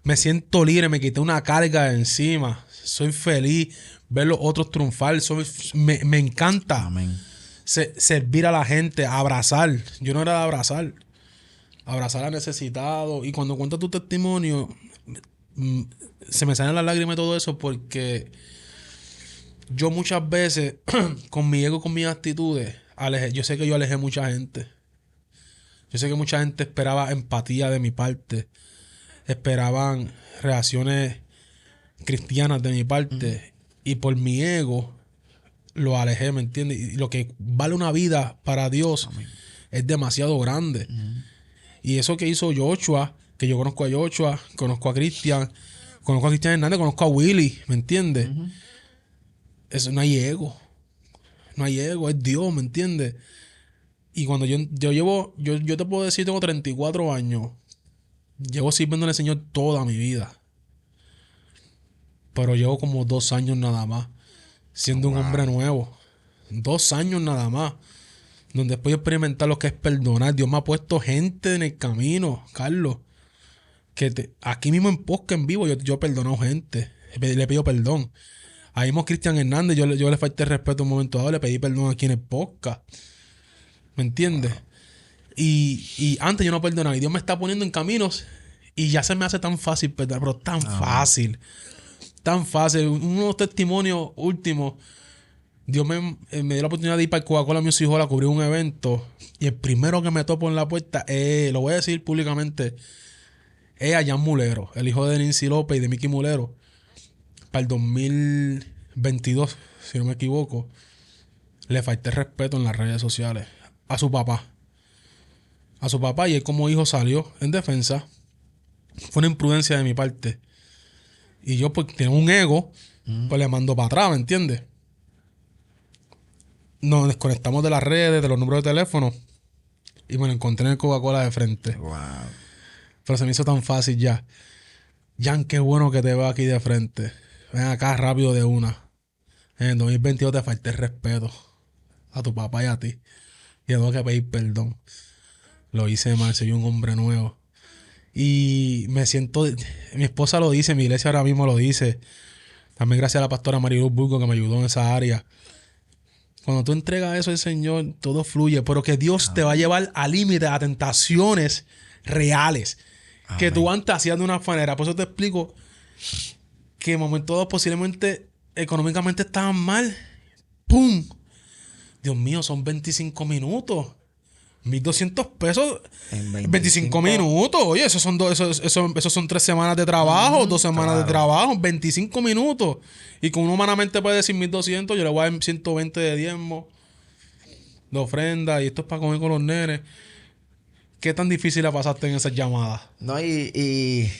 Me siento libre, me quité una carga de encima. Soy feliz ver los otros triunfar. Me encanta. Amén. servir a la gente, abrazar. Yo no era de abrazar a necesitados. Y cuando cuento tu testimonio, mm, se me salen las lágrimas y todo eso porque yo muchas veces, con mi ego, con mis actitudes, yo sé que yo alejé mucha gente. Yo sé que mucha gente esperaba empatía de mi parte, esperaban reacciones cristianas de mi parte, y por mi ego lo alejé, ¿me entiendes? Y lo que vale una vida para Dios Amén. es demasiado grande. Y eso que hizo Joshua, que yo conozco a Joshua, conozco a Cristian Hernández, conozco a Willy, ¿me entiendes? Eso no hay ego. No hay ego, es Dios, ¿me entiendes? Y cuando yo te puedo decir, tengo 34 años. Llevo sirviéndole al Señor toda mi vida. Pero llevo como 2 años nada más, siendo un hombre nuevo. 2 años nada más. Donde después de experimentar lo que es perdonar. Dios me ha puesto gente en el camino, Carlos. Aquí mismo en podcast en vivo yo he perdonado gente. Le pido perdón. Ahí mismo Cristian Hernández, yo le falté el respeto un momento dado, le pedí perdón aquí en el podcast. ¿Me entiendes? Y antes yo no perdonaba. Y Dios me está poniendo en caminos. Y ya se me hace tan fácil perdonar, pero tan fácil. Tan fácil. Unos testimonios últimos. Dios me dio la oportunidad de ir para el Coca-Cola Music Hall a cubrir un evento. Y el primero que me topo en la puerta, lo voy a decir públicamente, es a Jan Mulero, el hijo de Nancy López y de Mickey Mulero. Para el 2022, si no me equivoco, le falté respeto en las redes sociales a su papá. A su papá, y él como hijo salió en defensa. Fue una imprudencia de mi parte. Y yo, pues, tengo un ego, pues le mando para atrás, ¿me entiendes? Nos desconectamos de las redes, de los números de teléfono. Y me lo encontré en el Coca-Cola de frente. Wow. Pero se me hizo tan fácil ya. Jan, qué bueno que te veo aquí de frente. Ven acá rápido de una. En el 2022 te falté el respeto a tu papá y a ti. Y tengo que pedir perdón. Lo hice mal, soy un hombre nuevo. Y me siento... Mi esposa lo dice, mi iglesia ahora mismo lo dice. También gracias a la pastora Mariluz Burgo que me ayudó en esa área. Cuando tú entregas eso al Señor, todo fluye. Pero que Dios te va a llevar al límite, a tentaciones reales. Que tú antes hacías de una manera. Por eso te explico que en momentos dados posiblemente económicamente estaban mal. ¡Pum! Dios mío, son 25 minutos. 1,200 pesos. En 25 minutos. Oye, esos son 3 semanas de trabajo, 2 semanas de trabajo, 25 minutos. Y como uno humanamente puede decir 1,200, yo le voy a dar 120 de diezmo, de ofrenda, y esto es para comer con los nenes. ¿Qué tan difícil la pasaste en esas llamadas? No, y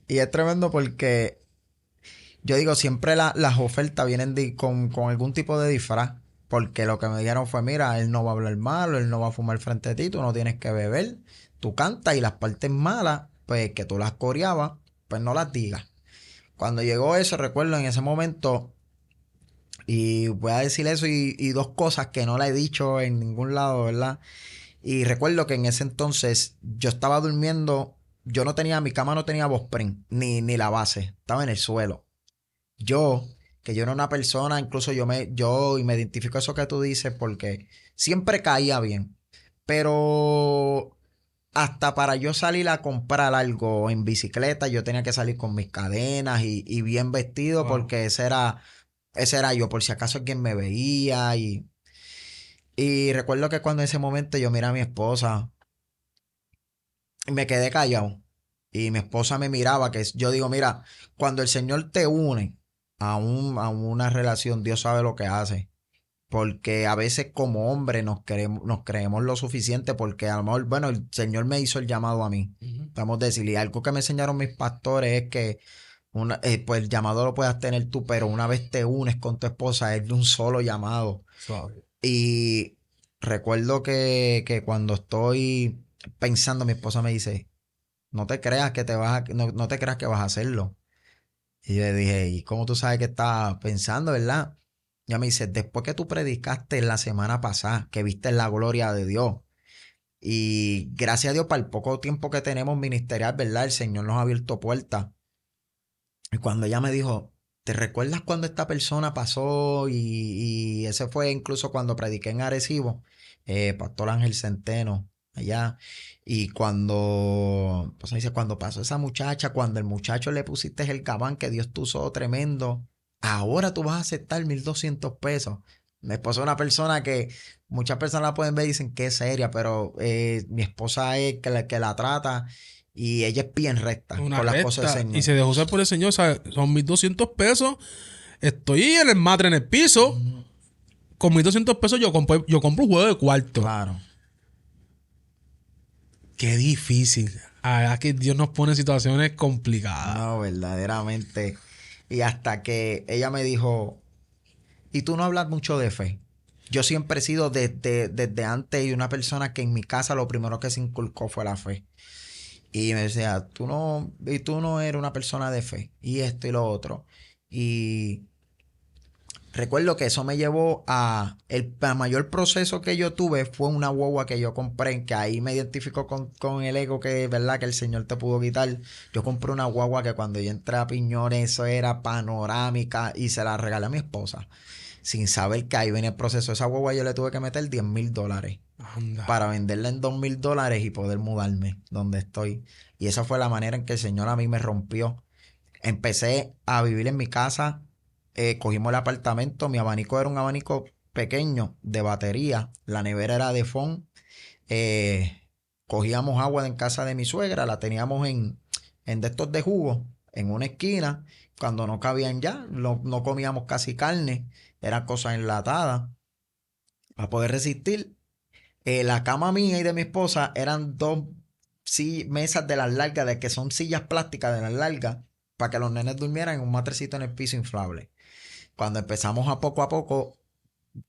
es tremendo porque yo digo, siempre las ofertas vienen con algún tipo de disfraz. Porque lo que me dijeron fue, mira, él no va a hablar malo, él no va a fumar frente a ti, tú no tienes que beber, tú cantas y las partes malas, pues que tú las coreabas, pues no las digas. Cuando llegó eso, recuerdo en ese momento, y voy a decir eso y dos cosas que no la he dicho en ningún lado, ¿verdad? Y recuerdo que en ese entonces yo estaba durmiendo, mi cama no tenía Bosprin, ni la base, estaba en el suelo. Yo, que yo era una persona, incluso y me identifico eso que tú dices porque siempre caía bien. Pero hasta para yo salir a comprar algo en bicicleta, yo tenía que salir con mis cadenas y bien vestido porque ese era yo, por si acaso alguien me veía. Y recuerdo que cuando en ese momento yo miré a mi esposa y me quedé callado. Y mi esposa me miraba, yo digo, mira, cuando el Señor te une a una relación, Dios sabe lo que hace. Porque a veces como hombre nos creemos lo suficiente porque a lo mejor, bueno, el Señor me hizo el llamado a mí. Vamos a decir, y algo que me enseñaron mis pastores es que pues el llamado lo puedas tener tú, pero una vez te unes con tu esposa es de un solo llamado. Suave. Y recuerdo que cuando estoy pensando, mi esposa me dice, no te creas que no te creas que vas a hacerlo. Y yo le dije, ¿y cómo tú sabes que estás pensando, verdad? Ya me dice, después que tú predicaste la semana pasada, que viste la gloria de Dios, y gracias a Dios para el poco tiempo que tenemos ministerial, ¿verdad? El Señor nos ha abierto puertas. Y cuando ella me dijo, ¿te recuerdas cuando esta persona pasó? Y ese fue incluso cuando prediqué en Arecibo, Pastor Ángel Centeno, allá. Y cuando, pues dice, cuando pasó esa muchacha, cuando el muchacho le pusiste el gabán que Dios te usó tremendo, ahora tú vas a aceptar 1,200 pesos. Mi esposa es una persona que muchas personas la pueden ver y dicen que es seria, pero mi esposa es que la trata y ella es bien recta Una con las cosas del recta. Y Señor. se dejó usar por el Señor. O sea, son 1,200 pesos. Estoy en el matre en el piso. Ujú. Con 1,200 pesos yo compro un juego de cuarto. Claro. Qué difícil. Que Dios nos pone en situaciones complicadas. No, verdaderamente. Y hasta que ella me dijo, y tú no hablas mucho de fe. Yo siempre he sido desde antes y una persona que en mi casa lo primero que se inculcó fue la fe. Y me decía, tú no eres una persona de fe. Y esto y lo otro. Y recuerdo que eso me llevó a... El mayor proceso que yo tuve fue una guagua que yo compré, que ahí me identifico con el ego que, ¿verdad? Que el Señor te pudo quitar. Yo compré una guagua que cuando yo entré a Piñones, eso era panorámica y se la regalé a mi esposa. Sin saber que ahí venía el proceso. Esa guagua yo le tuve que meter $10,000 Anda. para venderla en $2,000 y poder mudarme donde estoy. Y esa fue la manera en que el Señor a mí me rompió. Empecé a vivir en mi casa, cogimos el apartamento, mi abanico era un abanico pequeño de batería, la nevera era de Fon, eh, cogíamos agua en casa de mi suegra, la teníamos en de estos de jugo, en una esquina, cuando no cabían ya, no comíamos casi carne, eran cosas enlatadas, para poder resistir. La cama mía y de mi esposa eran dos mesas de las largas, de que son sillas plásticas de las largas, para que los nenes durmieran en un matrecito en el piso inflable. Cuando empezamos a poco,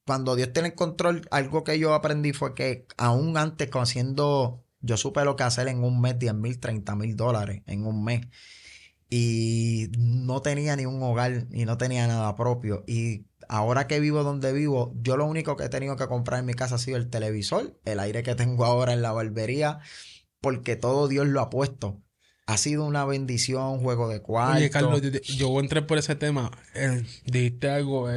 cuando Dios tiene el control, algo que yo aprendí fue que aún antes, haciendo, yo supe lo que hacer en un mes, 10,000, $30,000 en un mes. Y no tenía ni un hogar y no tenía nada propio. Y ahora que vivo donde vivo, yo lo único que he tenido que comprar en mi casa ha sido el televisor, el aire que tengo ahora en la barbería, porque todo Dios lo ha puesto. Ha sido una bendición, juego de Oye, Carlos, cuarto. yo entré por ese tema. Dijiste algo.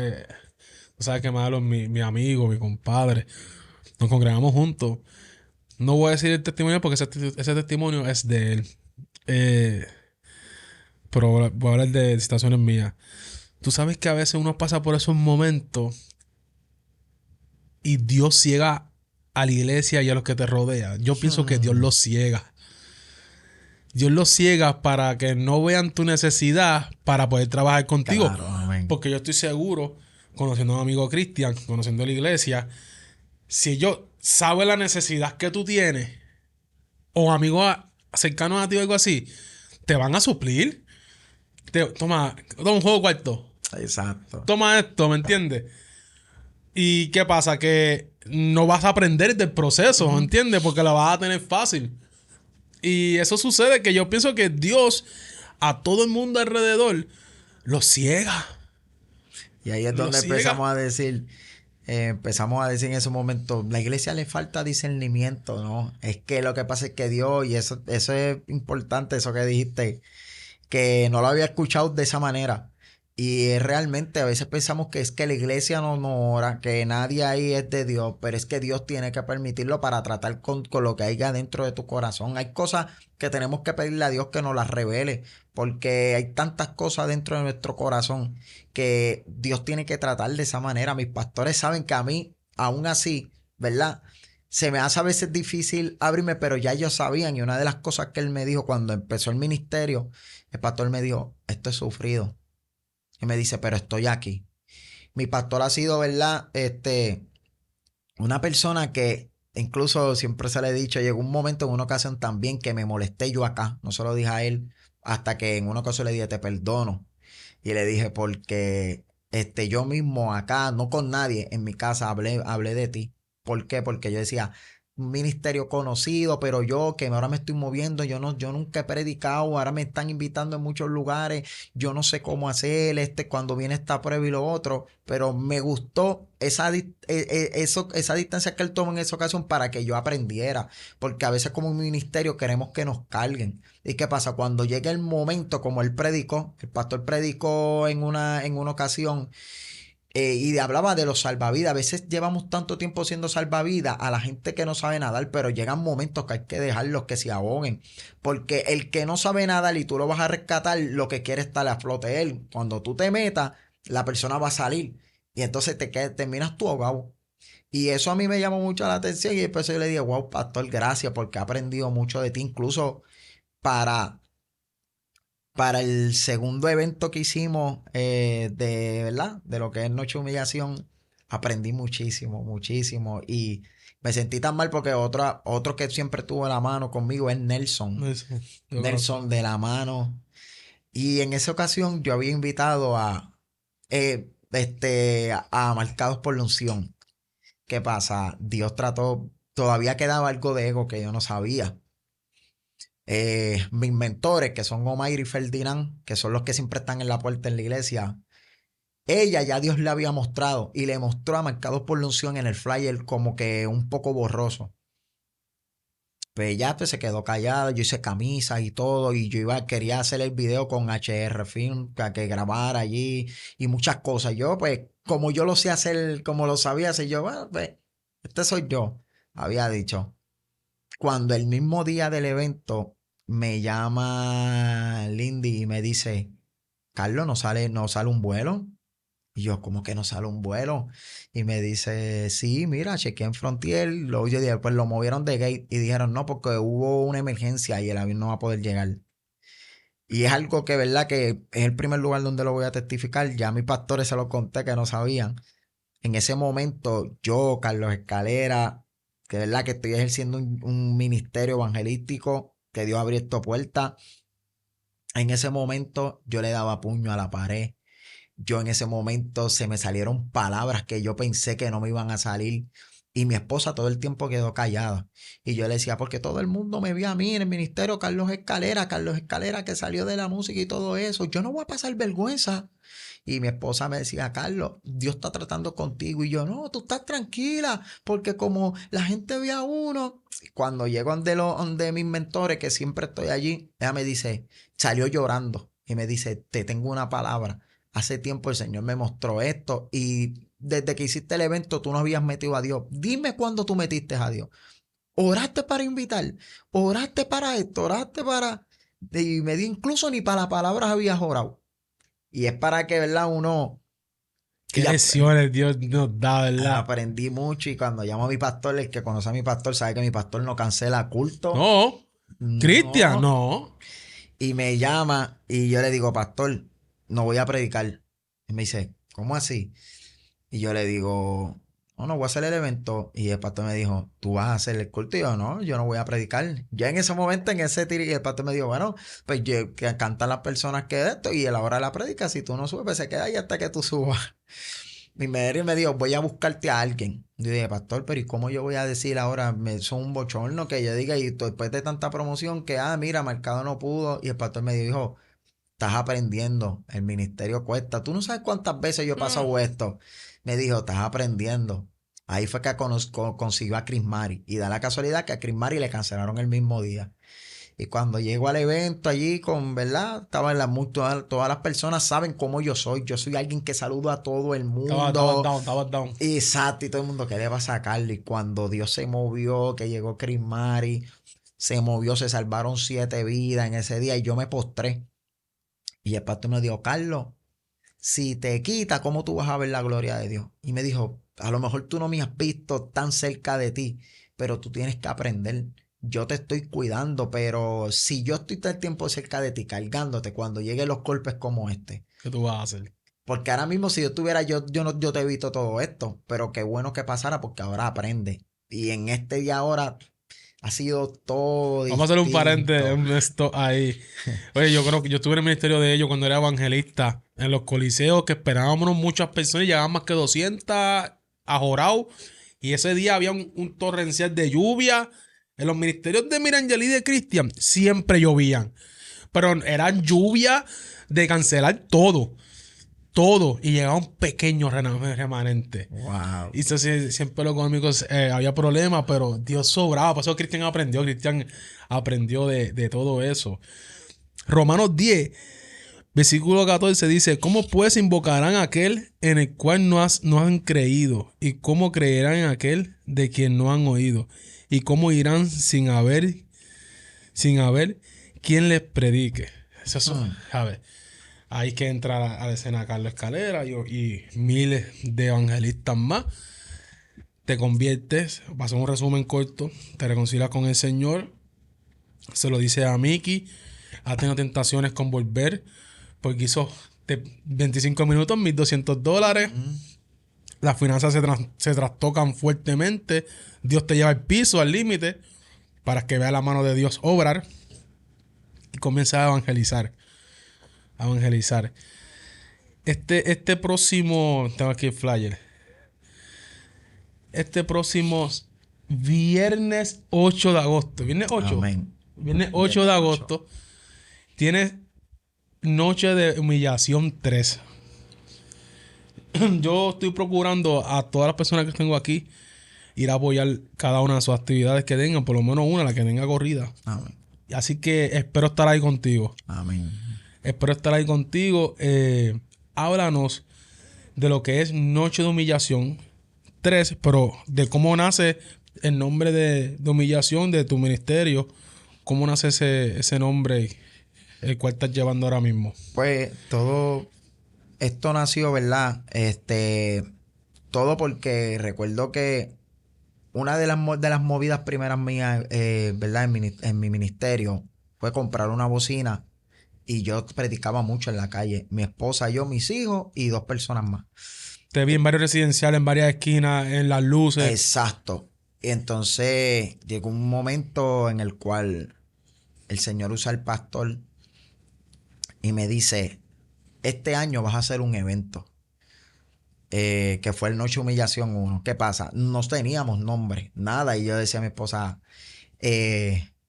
Tú sabes que Malo es mi amigo, mi compadre. Nos congregamos juntos. No voy a decir el testimonio porque ese testimonio es de él. Eh, pero voy a hablar de situaciones mías. Tú sabes que a veces uno pasa por esos momentos y Dios ciega a la iglesia y a los que te rodean. Yo pienso que Dios Hmm, los ciega. Dios los ciega para que no vean tu necesidad para poder trabajar contigo. claro, amén. Porque yo estoy seguro, conociendo a mi amigo Cristian, conociendo a la iglesia, si ellos saben la necesidad que tú tienes, o amigos cercanos a ti o algo así, te van a suplir. Toma un juego cuarto. Exacto. Toma esto, ¿me entiendes? ¿Y qué pasa? Que no vas a aprender del proceso, ¿me Ujú. entiendes? Porque la vas a tener fácil. Y eso sucede que yo pienso que Dios a todo el mundo alrededor lo ciega. Y ahí es Lo donde ciega. empezamos a decir en ese momento, la iglesia le falta discernimiento, ¿no? Es que lo que pasa es que Dios, y eso es importante, eso que dijiste, que no lo había escuchado de esa manera. Y es realmente, a veces pensamos que es que la iglesia no ora, que nadie ahí es de Dios, pero es que Dios tiene que permitirlo para tratar con lo que haya dentro de tu corazón. Hay cosas que tenemos que pedirle a Dios que nos las revele, porque hay tantas cosas dentro de nuestro corazón que Dios tiene que tratar de esa manera. Mis pastores saben que a mí, aún así, ¿verdad? Se me hace a veces difícil abrirme, pero ya ellos sabían. Y una de las cosas que él me dijo cuando empezó el ministerio, el pastor me dijo, esto es sufrido. Y me dice, pero estoy aquí. Mi pastor ha sido, ¿verdad? Una persona que incluso siempre se le he dicho, llegó un momento en una ocasión también que me molesté yo acá. No se lo dije a él, hasta que en una ocasión le dije, te perdono. Y le dije, porque yo mismo acá, no con nadie, en mi casa hablé de ti. ¿Por qué? Porque yo decía, un ministerio conocido, pero yo que ahora me estoy moviendo, yo nunca he predicado, ahora me están invitando en muchos lugares, yo no sé cómo hacer, cuando viene esta prueba y lo otro, pero me gustó esa distancia que él tomó en esa ocasión para que yo aprendiera, porque a veces como un ministerio queremos que nos carguen. ¿Y qué pasa? Cuando llega el momento, como él predicó, el pastor predicó en una ocasión, y hablaba de los salvavidas. A veces llevamos tanto tiempo siendo salvavidas a la gente que no sabe nadar, pero llegan momentos que hay que dejarlos que se ahoguen. Porque el que no sabe nadar y tú lo vas a rescatar, lo que quiere es estar a flote él. Cuando tú te metas, la persona va a salir. Y entonces terminas tú ahogado. Y eso a mí me llamó mucho la atención. Y después yo le dije, wow, pastor, gracias, porque he aprendido mucho de ti. Incluso para el segundo evento que hicimos, ¿verdad? De lo que es Noche de Humillación, aprendí muchísimo, muchísimo. Y me sentí tan mal porque otro que siempre tuvo la mano conmigo es Nelson. Eso, yo Nelson conozco. de la mano. Y en esa ocasión yo había invitado a Marcados por la Unción. ¿Qué pasa? Dios trató, todavía quedaba algo de ego que yo no sabía. Mis mentores, que son Omair y Ferdinand, que son los que siempre están en la puerta en la iglesia, ella ya Dios le había mostrado y le mostró a Marcados por la Unción en el flyer como que un poco borroso. Pues ella pues, se quedó callada, yo hice camisas y todo, y quería hacer el video con HR Film, para que grabara allí y muchas cosas. Yo, pues, como yo lo sé hacer, como lo sabía hacer yo, bueno, pues, este soy yo, había dicho. Cuando el mismo día del evento me llama Lindy y me dice, Carlos, no sale un vuelo. Y yo, ¿cómo que no sale un vuelo? Y me dice, sí, mira, chequeé en Frontier. Luego yo dije, pues lo movieron de gate y dijeron, no, porque hubo una emergencia y el avión no va a poder llegar. Y es algo que, verdad, que es el primer lugar donde lo voy a testificar. Ya a mis pastores se lo conté que no sabían. En ese momento, yo, Carlos Escalera, que verdad que estoy ejerciendo un ministerio evangelístico, que Dios ha abierto puertas. En ese momento, yo le daba puño a la pared. Yo en ese momento se me salieron palabras que yo pensé que no me iban a salir. Y mi esposa todo el tiempo quedó callada. Y yo le decía, porque todo el mundo me vio a mí en el ministerio, Carlos Escalera que salió de la música y todo eso. Yo no voy a pasar vergüenza. Y mi esposa me decía, Carlos, Dios está tratando contigo. Y yo, no, tú estás tranquila, porque como la gente ve a uno, cuando llego donde mis mentores, que siempre estoy allí, ella me dice, salió llorando y me dice, te tengo una palabra. Hace tiempo el Señor me mostró esto y desde que hiciste el evento tú no habías metido a Dios. Dime cuándo tú metiste a Dios. Oraste para invitar, oraste para esto, oraste para... Y me dio incluso ni para las palabras habías orado. Y es para que, ¿verdad? Uno... Qué Y lecciones Dios nos da, ¿verdad? aprendí mucho y cuando llamo a mi pastor, el que conoce a mi pastor sabe que mi pastor no cancela culto. No, Cristian, No. no. Y me llama y yo le digo, pastor, no voy a predicar. Y me dice, ¿cómo así? Y yo le digo, no voy a hacer el evento. Y el pastor me dijo, ¿tú vas a hacer el culto? Y yo, no voy a predicar. Ya en ese momento, en ese tiro, y el pastor me dijo, bueno, pues que cantan las personas que de esto y a la hora de la predica, si tú no subes, pues se queda ahí hasta que tú subas. Y me dijo, voy a buscarte a alguien. Yo dije, pastor, pero ¿y cómo yo voy a decir ahora? Me son un bochorno que yo diga, y después de tanta promoción que, mira, Mercado no pudo. Y el pastor me dijo, estás aprendiendo, el ministerio cuesta. Tú no sabes cuántas veces yo he pasado esto. Me dijo, estás aprendiendo. Ahí fue que consiguió a Chris Mari. Y da la casualidad que a Chris Mari le cancelaron el mismo día. Y cuando llego al evento allí ¿verdad? Estaban todas las personas saben cómo yo soy. Yo soy alguien que saludo a todo el Estaba mundo. down, estaba down. Exacto, y todo el mundo, ¿qué le va a sacar? Y cuando Dios se movió, que llegó Chris Mari, se movió, se salvaron 7 vidas en ese día y yo me postré. Y el pastor me dijo, Carlos, si te quita, ¿cómo tú vas a ver la gloria de Dios? Y me dijo, a lo mejor tú no me has visto tan cerca de ti, pero tú tienes que aprender. Yo te estoy cuidando, pero si yo estoy todo el tiempo cerca de ti, cargándote, cuando lleguen los golpes como este, ¿Qué tú vas a hacer? porque ahora mismo si yo estuviera, yo te evito todo esto, pero qué bueno que pasara porque ahora aprende. Y en este día ahora ha sido todo Vamos a hacer un paréntesis, distinto. un stop ahí. Oye, yo creo que yo estuve en el ministerio de ellos cuando era evangelista. En los coliseos que esperábamos muchas personas y llegaban más que 200 a Jorao. Y ese día había un torrencial de lluvia. En los ministerios de Mirangel y de Cristian siempre llovían. Pero eran lluvia de cancelar todo. Todo. Y llegaba un pequeño remanente. Wow. Y eso siempre los económicos había problemas, pero Dios sobraba. Por eso Cristian aprendió. Cristian aprendió de todo eso. Romanos 10, versículo 14 dice: ¿Cómo pues invocarán a aquel en el cual no han creído? ¿Y cómo creerán en aquel de quien no han oído? ¿Y cómo irán sin haber quien les predique? Eso, ¿sabes? Hay que entrar a la escena Carlos Escalera y miles de evangelistas más. Te conviertes, para hacer un resumen corto, te reconcilias con el Señor. Se lo dice a Mickey. Ha tenido tentaciones con volver, porque hizo 25 minutos, $1,200. Las finanzas se trastocan fuertemente. Dios te lleva al piso, al límite, para que vea la mano de Dios obrar. Y comienza a evangelizar. A evangelizar. Este próximo... Tengo aquí el flyer. Este próximo viernes 8 de agosto. ¿Viernes 8? Amén. Viernes 8 de agosto. Tienes Noche de Humillación 3. Yo estoy procurando a todas las personas que tengo aquí ir a apoyar cada una de sus actividades que tengan, por lo menos una, la que tenga corrida. Amén. Así que espero estar ahí contigo. Amén. Espero estar ahí contigo. Háblanos de lo que es Noche de Humillación 3, pero de cómo nace el nombre de humillación de tu ministerio. ¿Cómo nace ese nombre el cual estás llevando ahora mismo? Pues todo esto nació, ¿verdad? Todo porque recuerdo que una de las movidas primeras mías, ¿verdad? En mi ministerio fue comprar una bocina y yo predicaba mucho en la calle. Mi esposa, yo, mis hijos y 2 personas más. Te vi en varios residenciales, en varias esquinas, en las luces. Exacto. Y entonces llegó un momento en el cual el Señor usa al pastor y me dice: este año vas a hacer un evento. Que fue el Noche Humillación 1. ¿Qué pasa? No teníamos nombre, nada. Y yo decía a mi esposa,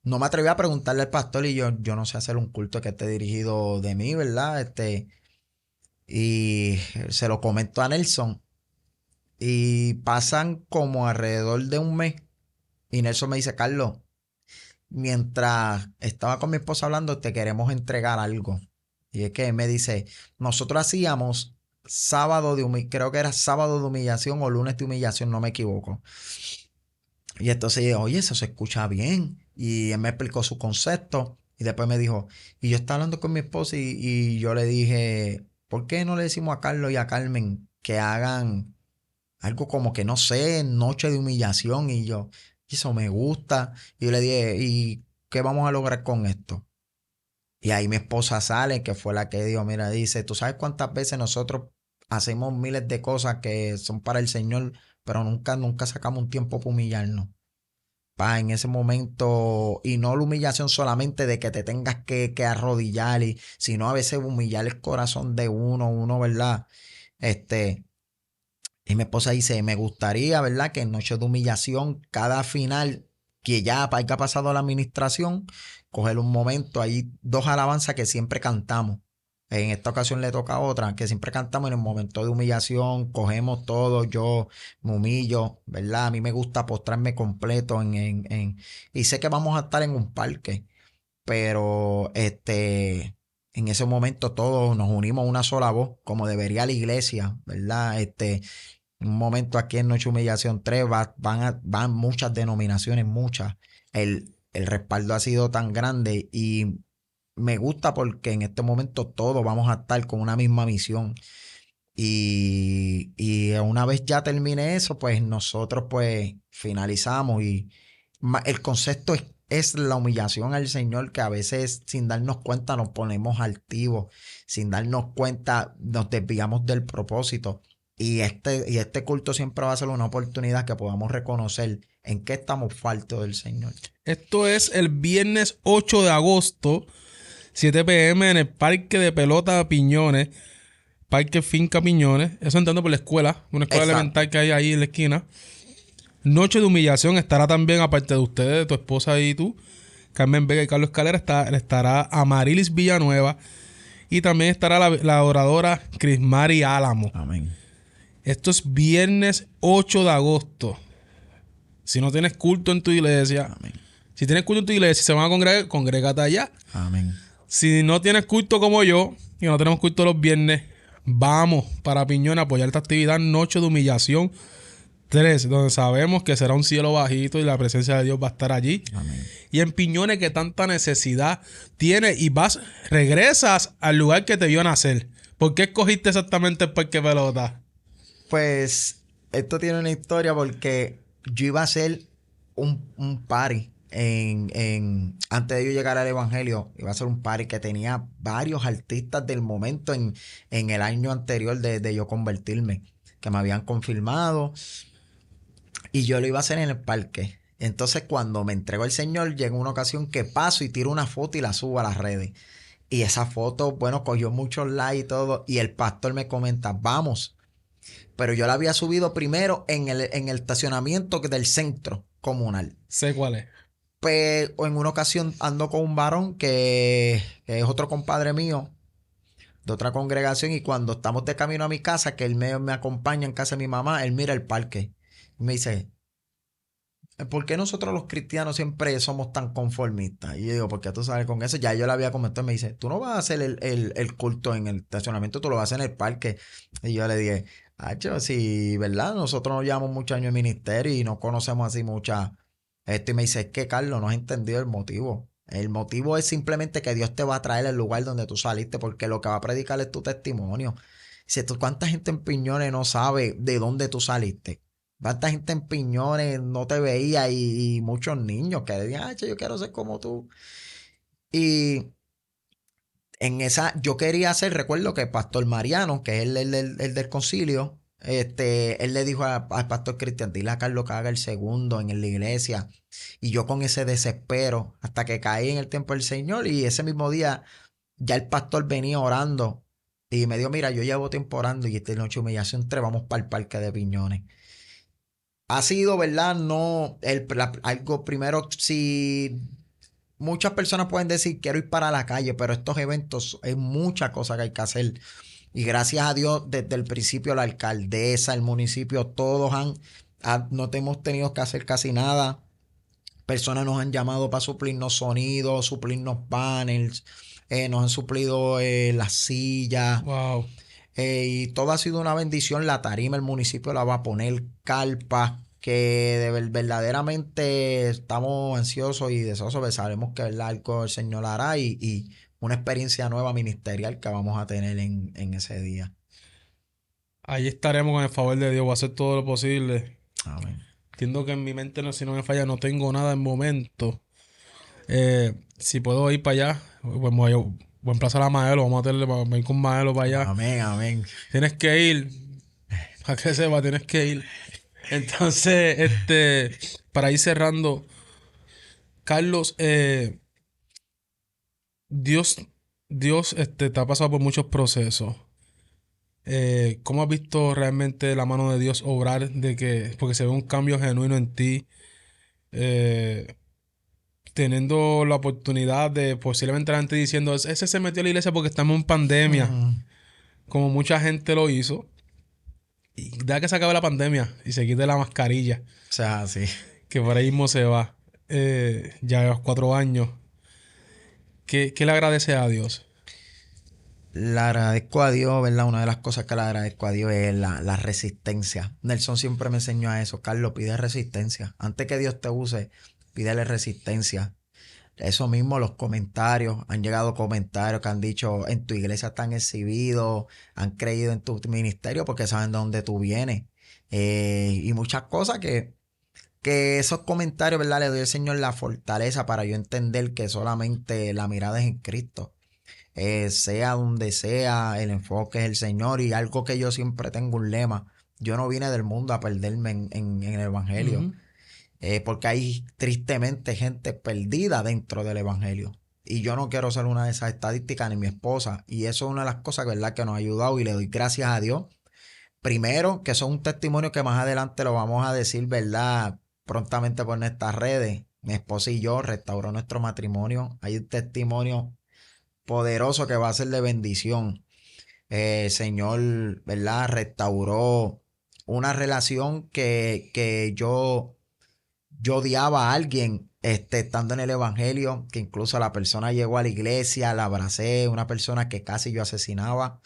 no me atreví a preguntarle al pastor y yo no sé hacer un culto que esté dirigido de mí, ¿verdad? Y se lo comento a Nelson. Y pasan como alrededor de un mes. Y Nelson me dice: Carlos, mientras estaba con mi esposa hablando, te queremos entregar algo. Y es que él me dice: nosotros hacíamos creo que era sábado de humillación o lunes de humillación, no me equivoco. Y entonces yo, oye, eso se escucha bien. Y él me explicó su concepto. Y después me dijo, y yo estaba hablando con mi esposa y yo le dije, ¿por qué no le decimos a Carlos y a Carmen que hagan algo como que, no sé, noche de humillación? Y yo, eso me gusta. Y yo le dije, ¿y qué vamos a lograr con esto? Y ahí mi esposa sale, que fue la que dijo, mira, dice, ¿tú sabes cuántas veces nosotros hacemos miles de cosas que son para el Señor, pero nunca sacamos un tiempo para humillarnos? En ese momento, y no la humillación solamente de que te tengas que arrodillar, sino a veces humillar el corazón de uno, ¿verdad? Y mi esposa dice, me gustaría, ¿verdad? Que en Noche de Humillación, cada final, que ya haya pasado la administración, coger un momento, hay 2 alabanzas que siempre cantamos. En esta ocasión le toca otra, que siempre cantamos en el momento de humillación, cogemos todo, yo me humillo, ¿verdad? A mí me gusta postrarme completo y sé que vamos a estar en un parque, pero en ese momento todos nos unimos a una sola voz, como debería la iglesia, ¿verdad? Un momento aquí en Noche Humillación 3 van muchas denominaciones, muchas. El respaldo ha sido tan grande y me gusta porque en este momento todos vamos a estar con una misma misión. Y una vez ya termine eso, pues nosotros pues finalizamos y el concepto es la humillación al Señor, que a veces sin darnos cuenta nos ponemos altivos, sin darnos cuenta nos desviamos del propósito. Y este culto siempre va a ser una oportunidad que podamos reconocer en qué estamos faltos del Señor. Esto es el viernes 8 de agosto, 7 p.m. en el Parque de Pelota Piñones, Parque Finca Piñones. Eso entrando por la escuela, una escuela Exacto. elemental que hay ahí en la esquina. Noche de humillación estará también, aparte de ustedes, de tu esposa y tú, Carmen Vega y Carlos Escalera, estará Amarilis Villanueva y también estará la oradora Crismari Álamo. Amén. Esto es viernes 8 de agosto. Si no tienes culto en tu iglesia, Amén. si tienes culto en tu iglesia y se van a congregar, congrégate allá. Amén. Si no tienes culto como yo, y no tenemos culto los viernes, vamos para Piñón a apoyar esta actividad Noche de Humillación 3, donde sabemos que será un cielo bajito y la presencia de Dios va a estar allí. Amén. Y en Piñones que tanta necesidad tiene y regresas al lugar que te vio nacer. ¿Por qué escogiste exactamente el Parque Pelota? Pues esto tiene una historia porque yo iba a hacer un party antes de yo llegar al Evangelio. Iba a ser un party que tenía varios artistas del momento en el año anterior de yo convertirme, que me habían confirmado. Y yo lo iba a hacer en el parque. Entonces, cuando me entregó el Señor, llegó una ocasión que paso y tiro una foto y la subo a las redes. Y esa foto, bueno, cogió muchos likes y todo. Y el pastor me comenta, vamos. Pero yo la había subido primero en el estacionamiento del centro comunal. Sé cuál es. Pues en una ocasión ando con un varón que es otro compadre mío de otra congregación. Y cuando estamos de camino a mi casa, que él me acompaña en casa de mi mamá, él mira el parque. Y me dice, ¿por qué nosotros los cristianos siempre somos tan conformistas? Y yo digo, ¿por qué tú sabes con eso? Ya yo le había comentado y me dice, tú no vas a hacer el culto en el estacionamiento, tú lo vas a hacer en el parque. Y yo le dije, Acho, sí, ¿verdad? Nosotros nos llevamos muchos años en ministerio y no conocemos así mucha esto. Y me dice, es que Carlos, no has entendido el motivo. El motivo es simplemente que Dios te va a traer al lugar donde tú saliste, porque lo que va a predicar es tu testimonio. Dice, ¿cuánta gente en Piñones no sabe de dónde tú saliste? ¿Cuánta gente en Piñones no te veía? Y muchos niños que decían, ay, yo quiero ser como tú. Y en esa, yo quería hacer, recuerdo que Pastor Mariano, que es el del concilio, él le dijo al pastor Cristian, dile a Carlos que haga el segundo en la iglesia. Y yo con ese desespero, hasta que caí en el templo del Señor, y ese mismo día ya el pastor venía orando y me dijo, mira, yo llevo tiempo orando y esta noche humillación 3, vamos para el parque de Piñones. Ha sido, ¿verdad? No, algo primero, si muchas personas pueden decir, quiero ir para la calle, pero estos eventos es mucha cosa que hay que hacer. Y gracias a Dios, desde el principio la alcaldesa, el municipio, todos no hemos tenido que hacer casi nada. Personas nos han llamado para suplirnos sonidos, suplirnos panels, nos han suplido las sillas. Wow. Y todo ha sido una bendición. La tarima, el municipio la va a poner, carpa, que verdaderamente estamos ansiosos y deseosos de sabemos que algo el Señor hará y una experiencia nueva ministerial que vamos a tener en ese día. Ahí estaremos con el favor de Dios. Voy a hacer todo lo posible. Amén. Entiendo que en mi mente, no, si no me falla, no tengo nada en momento. Si puedo ir para allá, pues voy a emplazar a Maelo. Vamos a ir con Maelo para allá. Amén, amén. Tienes que ir. Para que sepa, tienes que ir. Entonces, para ir cerrando, Carlos, Dios, te ha pasado por muchos procesos. ¿Cómo has visto realmente la mano de Dios obrar porque se ve un cambio genuino en ti, eh, teniendo la oportunidad de posiblemente la gente diciendo, ese se metió a la iglesia porque estamos en pandemia, como mucha gente lo hizo, y da que se acabe la pandemia y se quite la mascarilla, O sea, sí. que por ahí mismo se va, ya a los 4 años. ¿Qué le agradece a Dios? Le agradezco a Dios, ¿verdad? Una de las cosas que le agradezco a Dios es la resistencia. Nelson siempre me enseñó a eso. Carlos, pide resistencia. Antes que Dios te use, pídele resistencia. Eso mismo, los comentarios. Han llegado comentarios que han dicho, en tu iglesia están exhibidos, han creído en tu ministerio porque saben de dónde tú vienes. Y muchas cosas que esos comentarios, ¿verdad? Le doy al Señor la fortaleza para yo entender que solamente la mirada es en Cristo. Sea donde sea, el enfoque es el Señor. Y algo que yo siempre tengo un lema, yo no vine del mundo a perderme en el Evangelio, Ujú. porque hay tristemente gente perdida dentro del Evangelio. Y yo no quiero ser una de esas estadísticas ni mi esposa. Y eso es una de las cosas, ¿verdad?, que nos ha ayudado y le doy gracias a Dios Primero, que son un testimonio que más adelante lo vamos a decir, ¿verdad? Prontamente por nuestras redes. Mi esposa y yo restauró nuestro matrimonio. Hay un testimonio poderoso que va a ser de bendición. Señor, ¿verdad? Restauró una relación que yo odiaba a alguien estando en el evangelio, que incluso la persona llegó a la iglesia, la abracé, una persona que casi yo asesinaba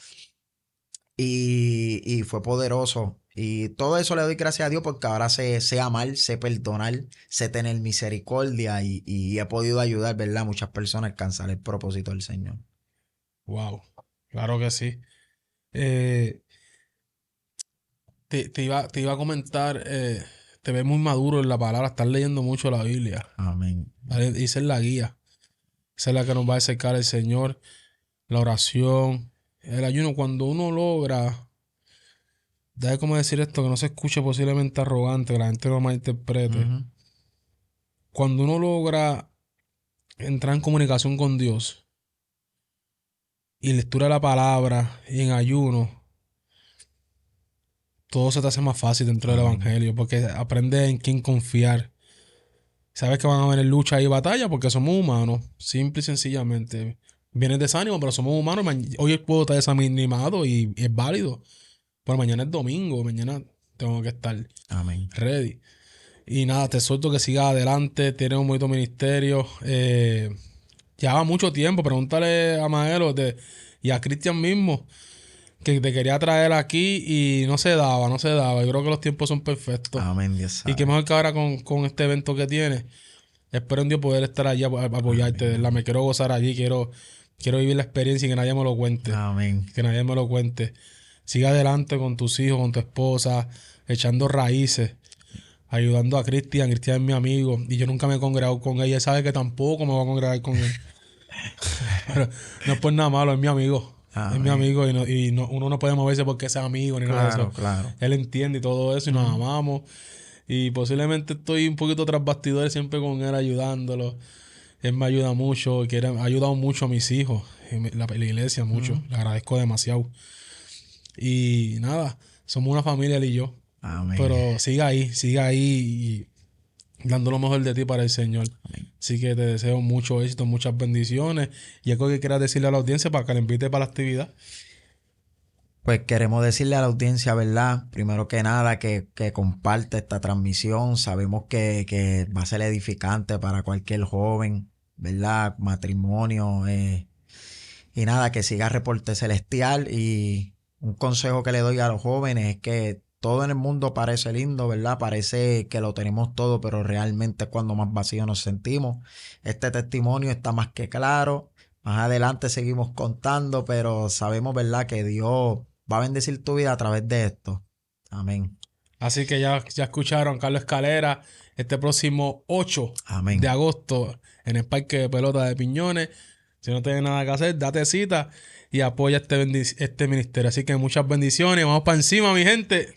y fue poderoso. Y todo eso le doy gracias a Dios porque ahora sé amar, sé perdonar, sé tener misericordia y he podido ayudar, ¿verdad? A muchas personas a alcanzar el propósito del Señor. Wow, claro que sí. Eh, te iba a comentar, te ves muy maduro en la palabra, estás leyendo mucho la Biblia. Amén. ¿Vale? Y esa es la guía. Esa es la que nos va a acercar al Señor, la oración, el ayuno. Cuando uno logra, déjame cómo decir esto, que no se escuche posiblemente arrogante, que la gente lo malinterprete. Ujú. Cuando uno logra entrar en comunicación con Dios y lectura de la palabra y en ayuno, todo se te hace más fácil dentro del Amén. evangelio porque aprendes en quién confiar. Sabes que van a haber lucha y batalla porque somos humanos, simple y sencillamente. Vienes desánimo, pero somos humanos. Hoy puedo estar desanimado y es válido. Pero mañana es domingo, mañana tengo que estar Amén. ready. Y nada, te suelto que sigas adelante, tienes un bonito ministerio. Lleva mucho tiempo, pregúntale a Maelo y a Cristian mismo, que te quería traer aquí y no se daba, no se daba. Yo creo que los tiempos son perfectos. Amén, Dios Y qué sabe. mejor que ahora con este evento que tienes. Espero en Dios poder estar allí a apoyarte, de ¿verdad? Amén. Me quiero gozar allí, quiero vivir la experiencia y que nadie me lo cuente. Amén. Que nadie me lo cuente. Sigue adelante con tus hijos, con tu esposa, echando raíces, ayudando a Cristian. Cristian es mi amigo y yo nunca me he congregado con él. Y él sabe que tampoco me voy a congregar con él. Pero no es por nada malo, es mi amigo. Es mi Amén. amigo uno no puede moverse porque es amigo ni nada de eso. Claro, claro. Él entiende y todo eso y nos Ujú. amamos. Y posiblemente estoy un poquito tras bastidores siempre con él ayudándolo. Él me ayuda mucho, ha ayudado mucho a mis hijos, la iglesia mucho. Ujú. Le agradezco demasiado. Y nada, somos una familia él y yo. Amén. Pero siga ahí y dando lo mejor de ti para el Señor. Amén. Así que te deseo mucho éxito, muchas bendiciones. Y algo que quieras decirle a la audiencia para que le invite para la actividad. Pues queremos decirle a la audiencia, ¿verdad? Primero que nada, que comparte esta transmisión. Sabemos que va a ser edificante para cualquier joven, ¿verdad? Matrimonio. Y nada, que siga Reporte Celestial. Y un consejo que le doy a los jóvenes es que todo en el mundo parece lindo, ¿verdad? Parece que lo tenemos todo, pero realmente es cuando más vacío nos sentimos. Este testimonio está más que claro. Más adelante seguimos contando, pero sabemos, ¿verdad? Que Dios va a bendecir tu vida a través de esto. Amén. Así que ya escucharon Carlos Escalera este próximo 8 de Amén. agosto en el Parque de Pelota de Piñones. Si no tienes nada que hacer, date cita y apoya este ministerio. Así que muchas bendiciones. Vamos para encima, mi gente.